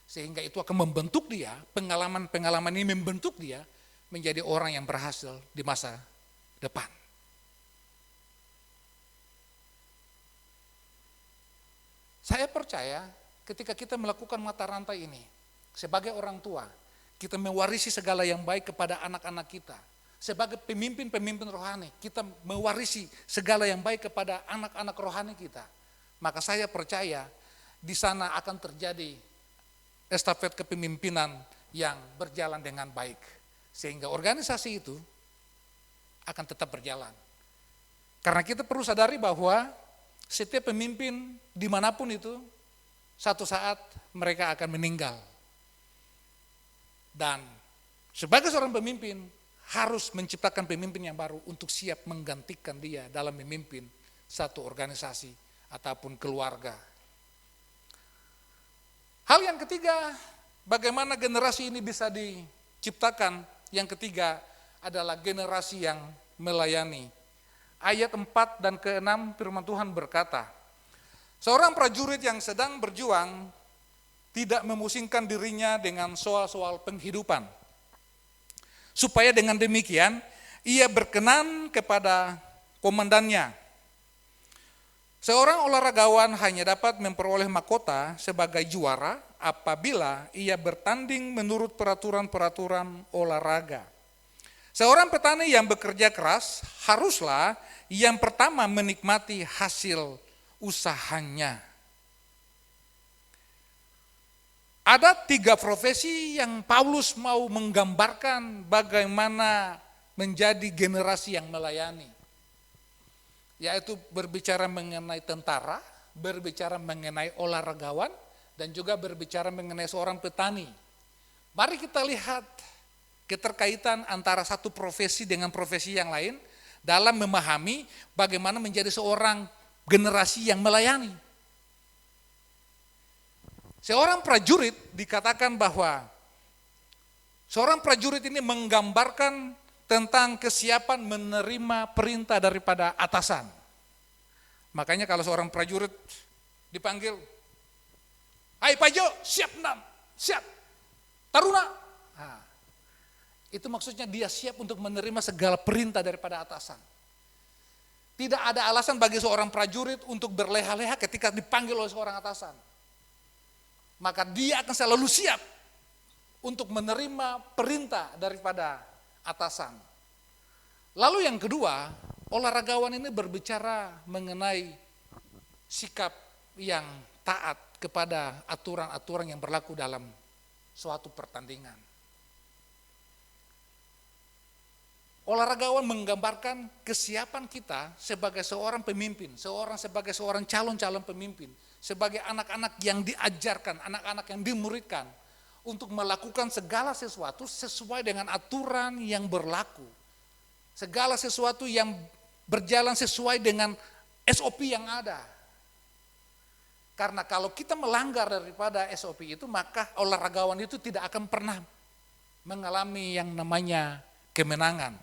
Speaker 3: Sehingga itu akan membentuk dia, pengalaman-pengalaman ini membentuk dia menjadi orang yang berhasil di masa depan. Saya percaya ketika kita melakukan mata rantai ini, sebagai orang tua, kita mewarisi segala yang baik kepada anak-anak kita. Sebagai pemimpin-pemimpin rohani, kita mewarisi segala yang baik kepada anak-anak rohani kita. Maka saya percaya di sana akan terjadi estafet kepemimpinan yang berjalan dengan baik. Sehingga organisasi itu akan tetap berjalan. Karena kita perlu sadari bahwa setiap pemimpin dimanapun itu, satu saat mereka akan meninggal. Dan sebagai seorang pemimpin, harus menciptakan pemimpin yang baru untuk siap menggantikan dia dalam memimpin satu organisasi ataupun keluarga. Hal yang ketiga, bagaimana generasi ini bisa diciptakan? Yang ketiga adalah generasi yang melayani. Ayat 4 dan ke-6 firman Tuhan berkata, seorang prajurit yang sedang berjuang tidak memusingkan dirinya dengan soal-soal penghidupan. Supaya dengan demikian ia berkenan kepada komandannya. Seorang olahragawan hanya dapat memperoleh mahkota sebagai juara apabila ia bertanding menurut peraturan-peraturan olahraga. Seorang petani yang bekerja keras haruslah yang pertama menikmati hasil usahanya. Ada 3 profesi yang Paulus mau menggambarkan bagaimana menjadi generasi yang melayani. Yaitu berbicara mengenai tentara, berbicara mengenai olahragawan, dan juga berbicara mengenai seorang petani. Mari kita lihat keterkaitan antara satu profesi dengan profesi yang lain dalam memahami bagaimana menjadi seorang generasi yang melayani. Seorang prajurit dikatakan bahwa seorang prajurit ini menggambarkan tentang kesiapan menerima perintah daripada atasan. Makanya kalau seorang prajurit dipanggil, "Hai Pajo, siap enam, siap, Taruna." Nah, itu maksudnya dia siap untuk menerima segala perintah daripada atasan. Tidak ada alasan bagi seorang prajurit untuk berleha-leha ketika dipanggil oleh seorang atasan. Maka dia akan selalu siap untuk menerima perintah daripada atasan. Lalu yang kedua, olahragawan ini berbicara mengenai sikap yang taat kepada aturan-aturan yang berlaku dalam suatu pertandingan. Olahragawan menggambarkan kesiapan kita sebagai seorang pemimpin, sebagai seorang calon-calon pemimpin, sebagai anak-anak yang diajarkan, anak-anak yang dimuridkan untuk melakukan segala sesuatu sesuai dengan aturan yang berlaku. Segala sesuatu yang berjalan sesuai dengan SOP yang ada. Karena kalau kita melanggar daripada SOP itu, maka olahragawan itu tidak akan pernah mengalami yang namanya kemenangan.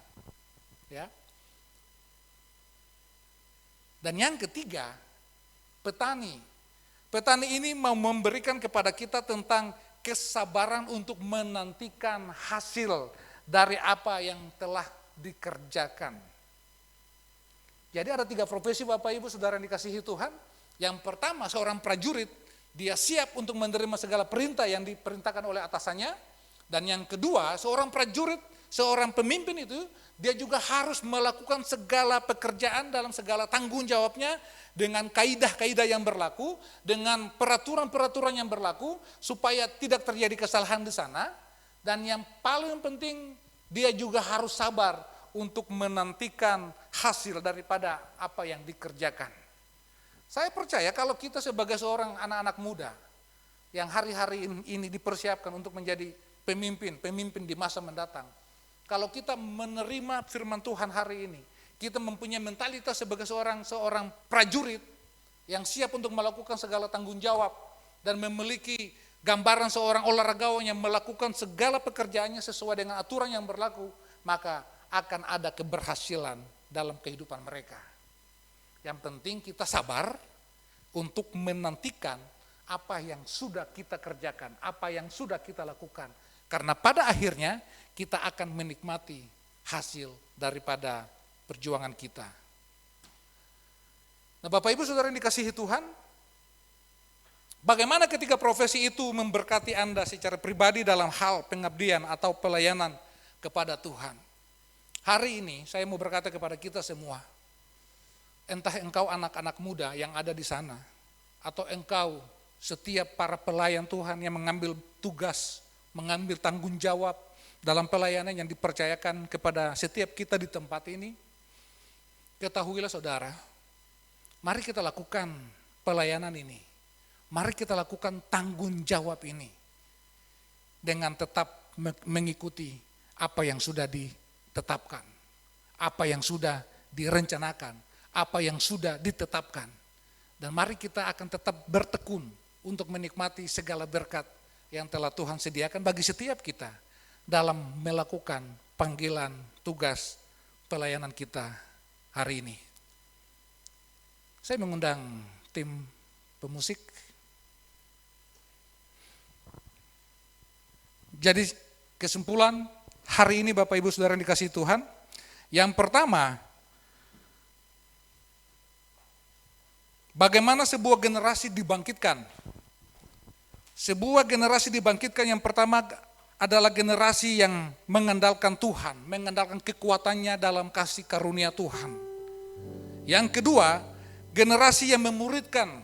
Speaker 3: Ya. Dan yang ketiga, petani. Petani ini mau memberikan kepada kita tentang kesabaran untuk menantikan hasil dari apa yang telah dikerjakan. Jadi ada 3 profesi Bapak Ibu Saudara yang dikasihi Tuhan. Yang pertama, seorang prajurit, dia siap untuk menerima segala perintah yang diperintahkan oleh atasannya. Dan yang kedua, seorang prajurit, seorang pemimpin itu, dia juga harus melakukan segala pekerjaan dalam segala tanggung jawabnya dengan kaidah-kaidah yang berlaku, dengan peraturan-peraturan yang berlaku, supaya tidak terjadi kesalahan di sana. Dan yang paling penting, dia juga harus sabar untuk menantikan hasil daripada apa yang dikerjakan. Saya percaya kalau kita sebagai seorang anak-anak muda yang hari-hari ini dipersiapkan untuk menjadi pemimpin di masa mendatang, kalau kita menerima firman Tuhan hari ini, kita mempunyai mentalitas sebagai seorang prajurit yang siap untuk melakukan segala tanggung jawab dan memiliki gambaran seorang olahragawan yang melakukan segala pekerjaannya sesuai dengan aturan yang berlaku, maka akan ada keberhasilan dalam kehidupan mereka. Yang penting kita sabar untuk menantikan apa yang sudah kita kerjakan, apa yang sudah kita lakukan. Karena pada akhirnya kita akan menikmati hasil daripada perjuangan kita. Nah, Bapak Ibu Saudara yang dikasihi Tuhan, bagaimana ketika profesi itu memberkati Anda secara pribadi dalam hal pengabdian atau pelayanan kepada Tuhan? Hari ini saya mau berkata kepada kita semua, entah engkau anak-anak muda yang ada di sana, atau engkau setiap para pelayan Tuhan yang mengambil tugas, mengambil tanggung jawab dalam pelayanan yang dipercayakan kepada setiap kita di tempat ini, ketahuilah saudara, mari kita lakukan pelayanan ini, mari kita lakukan tanggung jawab ini, dengan tetap mengikuti apa yang sudah ditetapkan, apa yang sudah direncanakan, apa yang sudah ditetapkan. Dan mari kita akan tetap bertekun untuk menikmati segala berkat yang telah Tuhan sediakan bagi setiap kita dalam melakukan panggilan tugas pelayanan kita hari ini. Saya mengundang tim pemusik. Jadi kesimpulan hari ini Bapak Ibu Saudara yang dikasihi Tuhan, yang pertama, bagaimana sebuah generasi dibangkitkan? Sebuah generasi dibangkitkan yang pertama adalah generasi yang mengandalkan Tuhan, mengandalkan kekuatannya dalam kasih karunia Tuhan. Yang kedua, generasi yang memuridkan.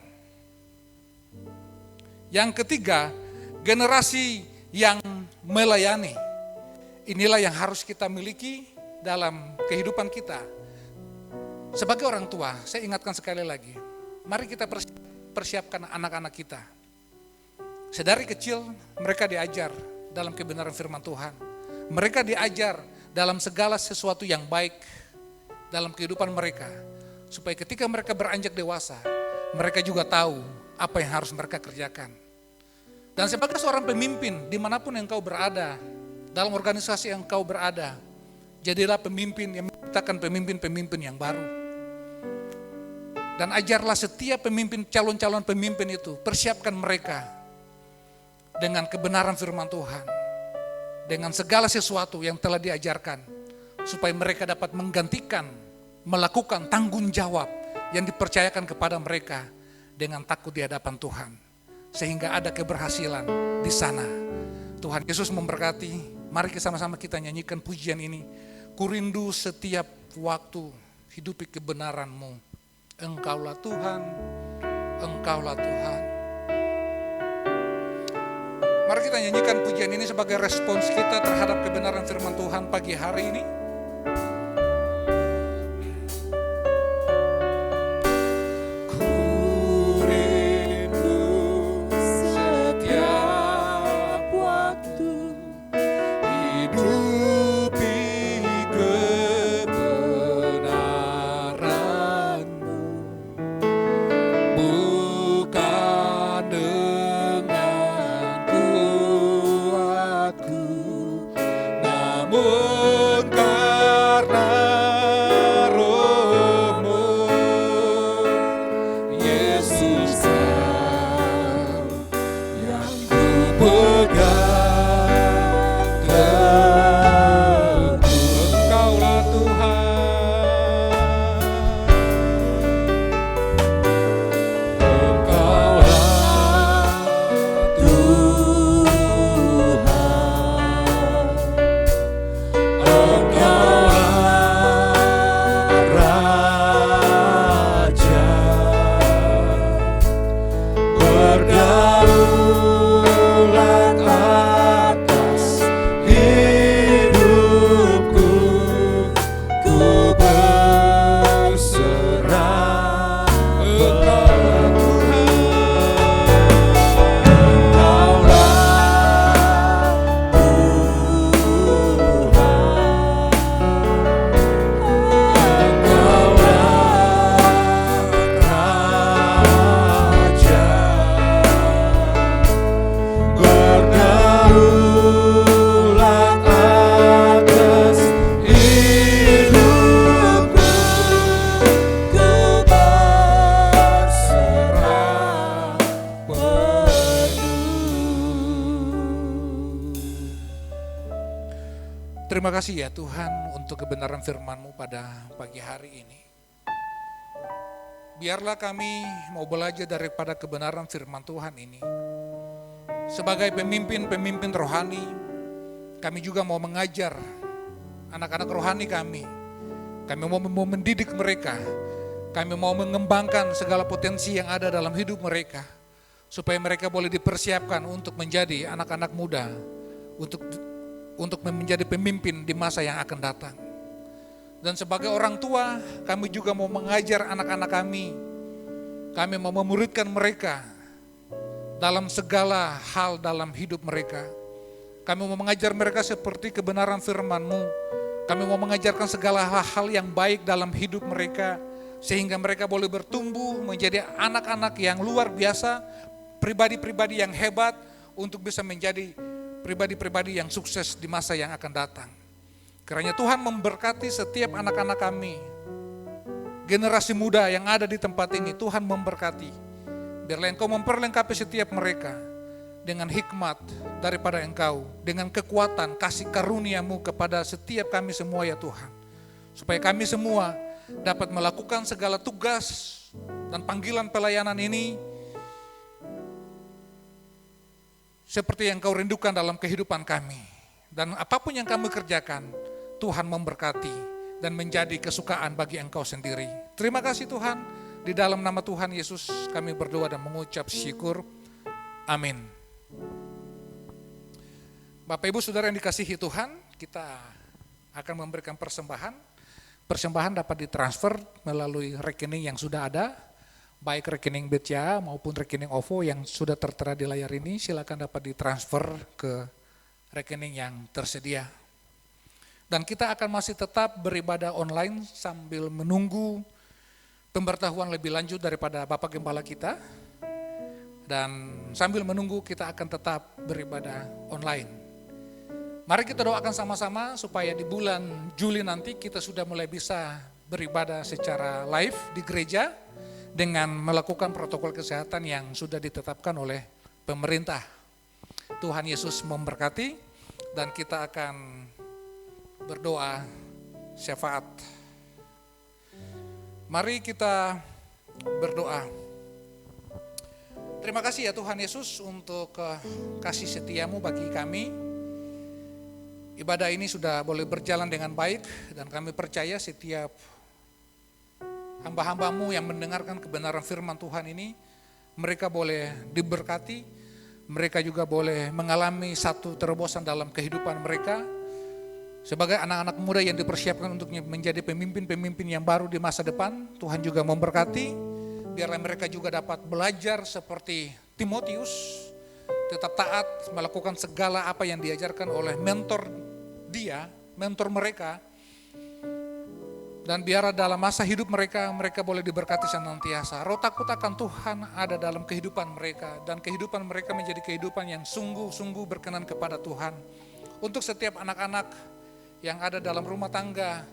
Speaker 3: Yang ketiga, generasi yang melayani. Inilah yang harus kita miliki dalam kehidupan kita. Sebagai orang tua, saya ingatkan sekali lagi, mari kita persiapkan anak-anak kita. Sedari kecil mereka diajar dalam kebenaran firman Tuhan. Mereka diajar dalam segala sesuatu yang baik dalam kehidupan mereka. Supaya ketika mereka beranjak dewasa, mereka juga tahu apa yang harus mereka kerjakan. Dan sebagai seorang pemimpin, dimanapun engkau berada, dalam organisasi yang engkau berada, jadilah pemimpin yang menciptakan pemimpin-pemimpin yang baru. Dan ajarlah setiap pemimpin, calon-calon pemimpin itu, persiapkan mereka dengan kebenaran firman Tuhan, dengan segala sesuatu yang telah diajarkan, supaya mereka dapat menggantikan, melakukan tanggung jawab yang dipercayakan kepada mereka dengan takut di hadapan Tuhan, sehingga ada keberhasilan di sana. Tuhan Yesus memberkati. Mari sama-sama kita nyanyikan pujian ini. Ku rindu setiap waktu hidupi kebenaran-Mu. Engkaulah Tuhan, Engkaulah Tuhan. Mari kita nyanyikan pujian ini sebagai respons kita terhadap kebenaran firman Tuhan pagi hari ini. Terima kasih ya Tuhan untuk kebenaran firman-Mu pada pagi hari ini. Biarlah kami mau belajar daripada kebenaran firman Tuhan ini. Sebagai pemimpin-pemimpin rohani, kami juga mau mengajar anak-anak rohani kami. Kami mau mendidik mereka. Kami mau mengembangkan segala potensi yang ada dalam hidup mereka. Supaya mereka boleh dipersiapkan untuk menjadi anak-anak muda. Untuk menjadi pemimpin di masa yang akan datang. Dan sebagai orang tua, kami juga mau mengajar anak-anak kami. Kami mau memuridkan mereka dalam segala hal dalam hidup mereka. Kami mau mengajar mereka seperti kebenaran firman-Mu. Kami mau mengajarkan segala hal yang baik dalam hidup mereka, sehingga mereka boleh bertumbuh menjadi anak-anak yang luar biasa, pribadi-pribadi yang hebat untuk bisa menjadi pribadi-pribadi yang sukses di masa yang akan datang. Kiranya Tuhan memberkati setiap anak-anak kami, generasi muda yang ada di tempat ini. Tuhan memberkati. Biarlah Engkau memperlengkapi setiap mereka dengan hikmat daripada Engkau, dengan kekuatan kasih karunia-Mu kepada setiap kami semua ya Tuhan. Supaya kami semua dapat melakukan segala tugas dan panggilan pelayanan ini seperti yang Kau rindukan dalam kehidupan kami. Dan apapun yang kami kerjakan, Tuhan memberkati dan menjadi kesukaan bagi Engkau sendiri. Terima kasih Tuhan, di dalam nama Tuhan Yesus kami berdoa dan mengucap syukur. Amin. Bapak Ibu Saudara yang dikasihi Tuhan, kita akan memberikan persembahan. Persembahan dapat ditransfer melalui rekening yang sudah ada, baik rekening BCA maupun rekening OVO yang sudah tertera di layar ini. Silakan dapat ditransfer ke rekening yang tersedia. Dan kita akan masih tetap beribadah online sambil menunggu pemberitahuan lebih lanjut daripada Bapak Gembala kita. Dan sambil menunggu kita akan tetap beribadah online. Mari kita doakan sama-sama supaya di bulan Juli nanti kita sudah mulai bisa beribadah secara live di gereja dengan melakukan protokol kesehatan yang sudah ditetapkan oleh pemerintah. Tuhan Yesus memberkati dan kita akan berdoa syafaat. Mari kita berdoa. Terima kasih ya Tuhan Yesus untuk kasih setiamu bagi kami. Ibadah ini sudah boleh berjalan dengan baik dan kami percaya setiap hamba-hambamu yang mendengarkan kebenaran firman Tuhan ini, mereka boleh diberkati, mereka juga boleh mengalami satu terobosan dalam kehidupan mereka. Sebagai anak-anak muda yang dipersiapkan untuk menjadi pemimpin-pemimpin yang baru di masa depan, Tuhan juga memberkati, biarlah mereka juga dapat belajar seperti Timotius, tetap taat melakukan segala apa yang diajarkan oleh mentor mereka, dan biar dalam masa hidup mereka boleh diberkati senantiasa. Roh takut akan Tuhan ada dalam kehidupan mereka, dan kehidupan mereka menjadi kehidupan yang sungguh-sungguh berkenan kepada Tuhan. Untuk setiap anak-anak yang ada dalam rumah tangga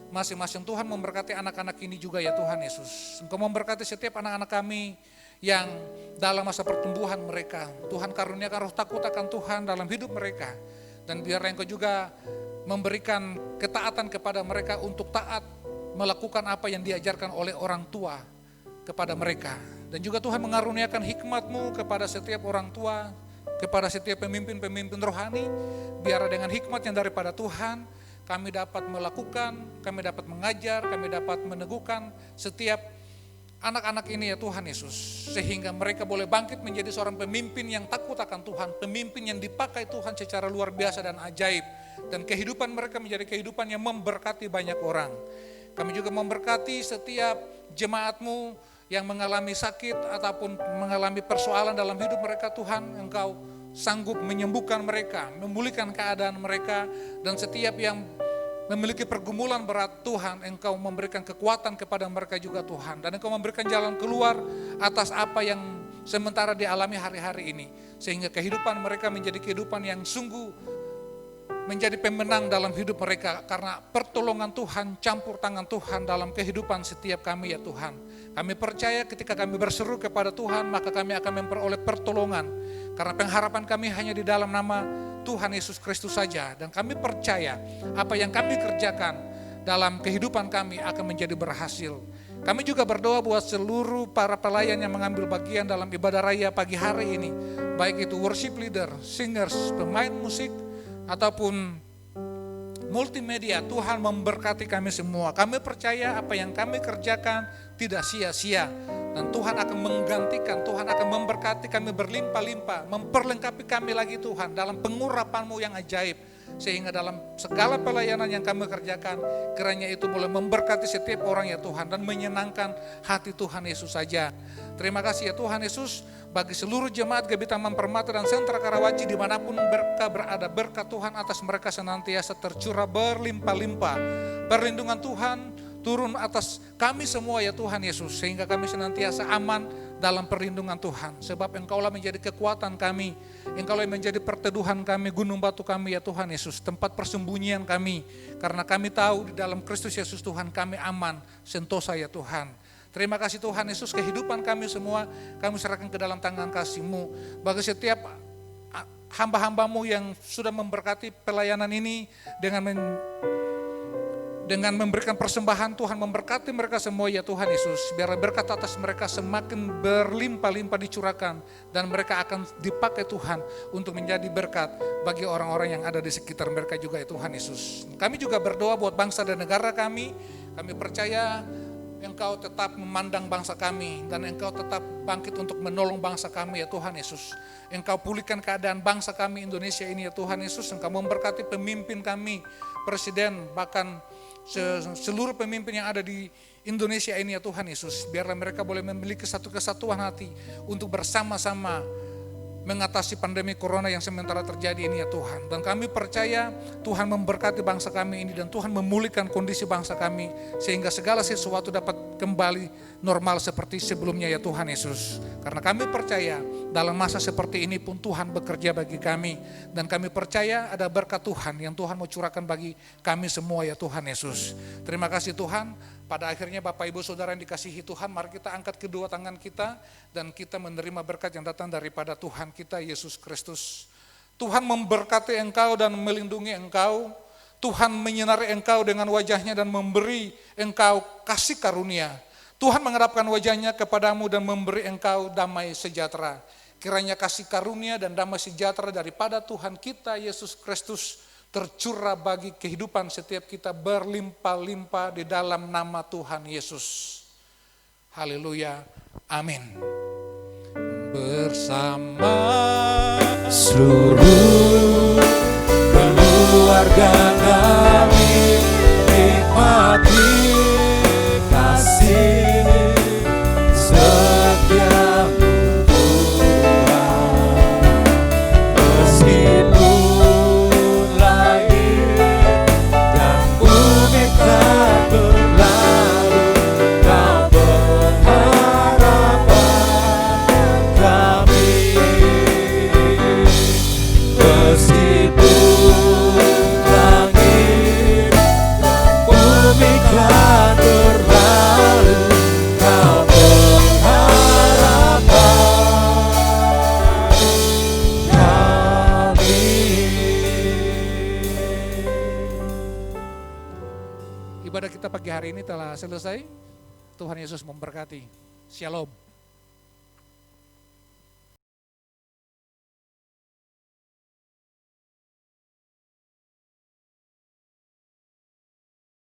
Speaker 3: masing-masing, Tuhan memberkati anak-anak ini juga ya Tuhan Yesus. Engkau memberkati setiap anak-anak kami yang dalam masa pertumbuhan mereka. Tuhan karuniakan roh takut akan Tuhan dalam hidup mereka. Dan biar Engkau juga memberikan ketaatan kepada mereka untuk taat melakukan apa yang diajarkan oleh orang tua kepada mereka. Dan juga Tuhan mengaruniakan hikmat-Mu kepada setiap orang tua, kepada setiap pemimpin-pemimpin rohani. Biar dengan hikmat yang daripada Tuhan, kami dapat melakukan, kami dapat mengajar, kami dapat meneguhkan setiap anak-anak ini ya Tuhan Yesus, sehingga mereka boleh bangkit menjadi seorang pemimpin yang takut akan Tuhan, pemimpin yang dipakai Tuhan secara luar biasa dan ajaib, dan kehidupan mereka menjadi kehidupan yang memberkati banyak orang. Kami juga memberkati setiap jemaat-Mu yang mengalami sakit ataupun mengalami persoalan dalam hidup mereka. Tuhan, Engkau sanggup menyembuhkan mereka, memulihkan keadaan mereka, dan setiap yang memiliki pergumulan berat, Tuhan, Engkau memberikan kekuatan kepada mereka juga Tuhan. Dan Engkau memberikan jalan keluar atas apa yang sementara dialami hari-hari ini. Sehingga kehidupan mereka menjadi kehidupan yang sungguh menjadi pemenang dalam hidup mereka. Karena pertolongan Tuhan, campur tangan Tuhan dalam kehidupan setiap kami ya Tuhan. Kami percaya ketika kami berseru kepada Tuhan, maka kami akan memperoleh pertolongan. Karena pengharapan kami hanya di dalam nama Tuhan Yesus Kristus saja, dan kami percaya apa yang kami kerjakan dalam kehidupan kami akan menjadi berhasil. Kami juga berdoa buat seluruh para pelayan yang mengambil bagian dalam ibadah raya pagi hari ini, baik itu worship leader, singers, pemain musik, ataupun multimedia. Tuhan memberkati kami semua. Kami percaya apa yang kami kerjakan tidak sia-sia, dan Tuhan akan menggantikan, Tuhan akan memberkati kami berlimpah-limpah, memperlengkapi kami lagi Tuhan dalam pengurapan-Mu yang ajaib, sehingga dalam segala pelayanan yang kami kerjakan, kiranya itu boleh memberkati setiap orang ya Tuhan, dan menyenangkan hati Tuhan Yesus saja. Terima kasih ya Tuhan Yesus, bagi seluruh jemaat GBI Taman Permata dan Sentra Karawaci dimanapun mereka berada, berkat Tuhan atas mereka senantiasa tercurah berlimpah-limpah. Perlindungan Tuhan turun atas kami semua ya Tuhan Yesus, sehingga kami senantiasa aman dalam perlindungan Tuhan. Sebab Engkaulah menjadi kekuatan kami, Engkaulah menjadi perteduhan kami, gunung batu kami ya Tuhan Yesus, tempat persembunyian kami. Karena kami tahu di dalam Kristus Yesus Tuhan kami aman, sentosa ya Tuhan. Terima kasih Tuhan Yesus, kehidupan kami semua kami serahkan ke dalam tangan kasih-Mu. Bagi setiap hamba-hamba-Mu yang sudah memberkati pelayanan ini dengan dengan memberikan persembahan, Tuhan memberkati mereka semua ya Tuhan Yesus. Biar berkat atas mereka semakin berlimpah-limpah dicurahkan, dan mereka akan dipakai Tuhan untuk menjadi berkat bagi orang-orang yang ada di sekitar mereka juga ya Tuhan Yesus. Kami juga berdoa buat bangsa dan negara kami. Kami percaya Engkau tetap memandang bangsa kami, dan Engkau tetap bangkit untuk menolong bangsa kami ya Tuhan Yesus. Engkau pulihkan keadaan bangsa kami Indonesia ini ya Tuhan Yesus. Engkau memberkati pemimpin kami, presiden, bahkan seluruh pemimpin yang ada di Indonesia ini ya Tuhan Yesus. Biarlah mereka boleh memiliki satu kesatuan hati untuk bersama-sama mengatasi pandemi corona yang sementara terjadi ini ya Tuhan. Dan kami percaya Tuhan memberkati bangsa kami ini, dan Tuhan memulihkan kondisi bangsa kami sehingga segala sesuatu dapat kembali normal seperti sebelumnya ya Tuhan Yesus. Karena kami percaya dalam masa seperti ini pun Tuhan bekerja bagi kami, dan kami percaya ada berkat Tuhan yang Tuhan mau curahkan bagi kami semua ya Tuhan Yesus. Terima kasih Tuhan. Pada akhirnya Bapak Ibu Saudara yang dikasihi Tuhan, mari kita angkat kedua tangan kita dan kita menerima berkat yang datang daripada Tuhan kita Yesus Kristus. Tuhan memberkati engkau dan melindungi engkau. Tuhan menyinari engkau dengan wajahnya dan memberi engkau kasih karunia. Tuhan menghadapkan wajahnya kepadamu dan memberi engkau damai sejahtera. Kiranya kasih karunia dan damai sejahtera daripada Tuhan kita Yesus Kristus tercurah bagi kehidupan setiap kita berlimpah-limpah di dalam nama Tuhan Yesus. Haleluya. Amin. Bersama
Speaker 1: Seluruh keluarga kami nikmati kasih setiamu Tuhan. Meskipun langit dan bumi tak berlalu, Kau pengharapan kami. Meskipun langit dan bumi kan berlalu, Kau pengharapan kami.
Speaker 3: ibadah kita pagi hari ini telah selesai. Tuhan Yesus memberkati. Shalom.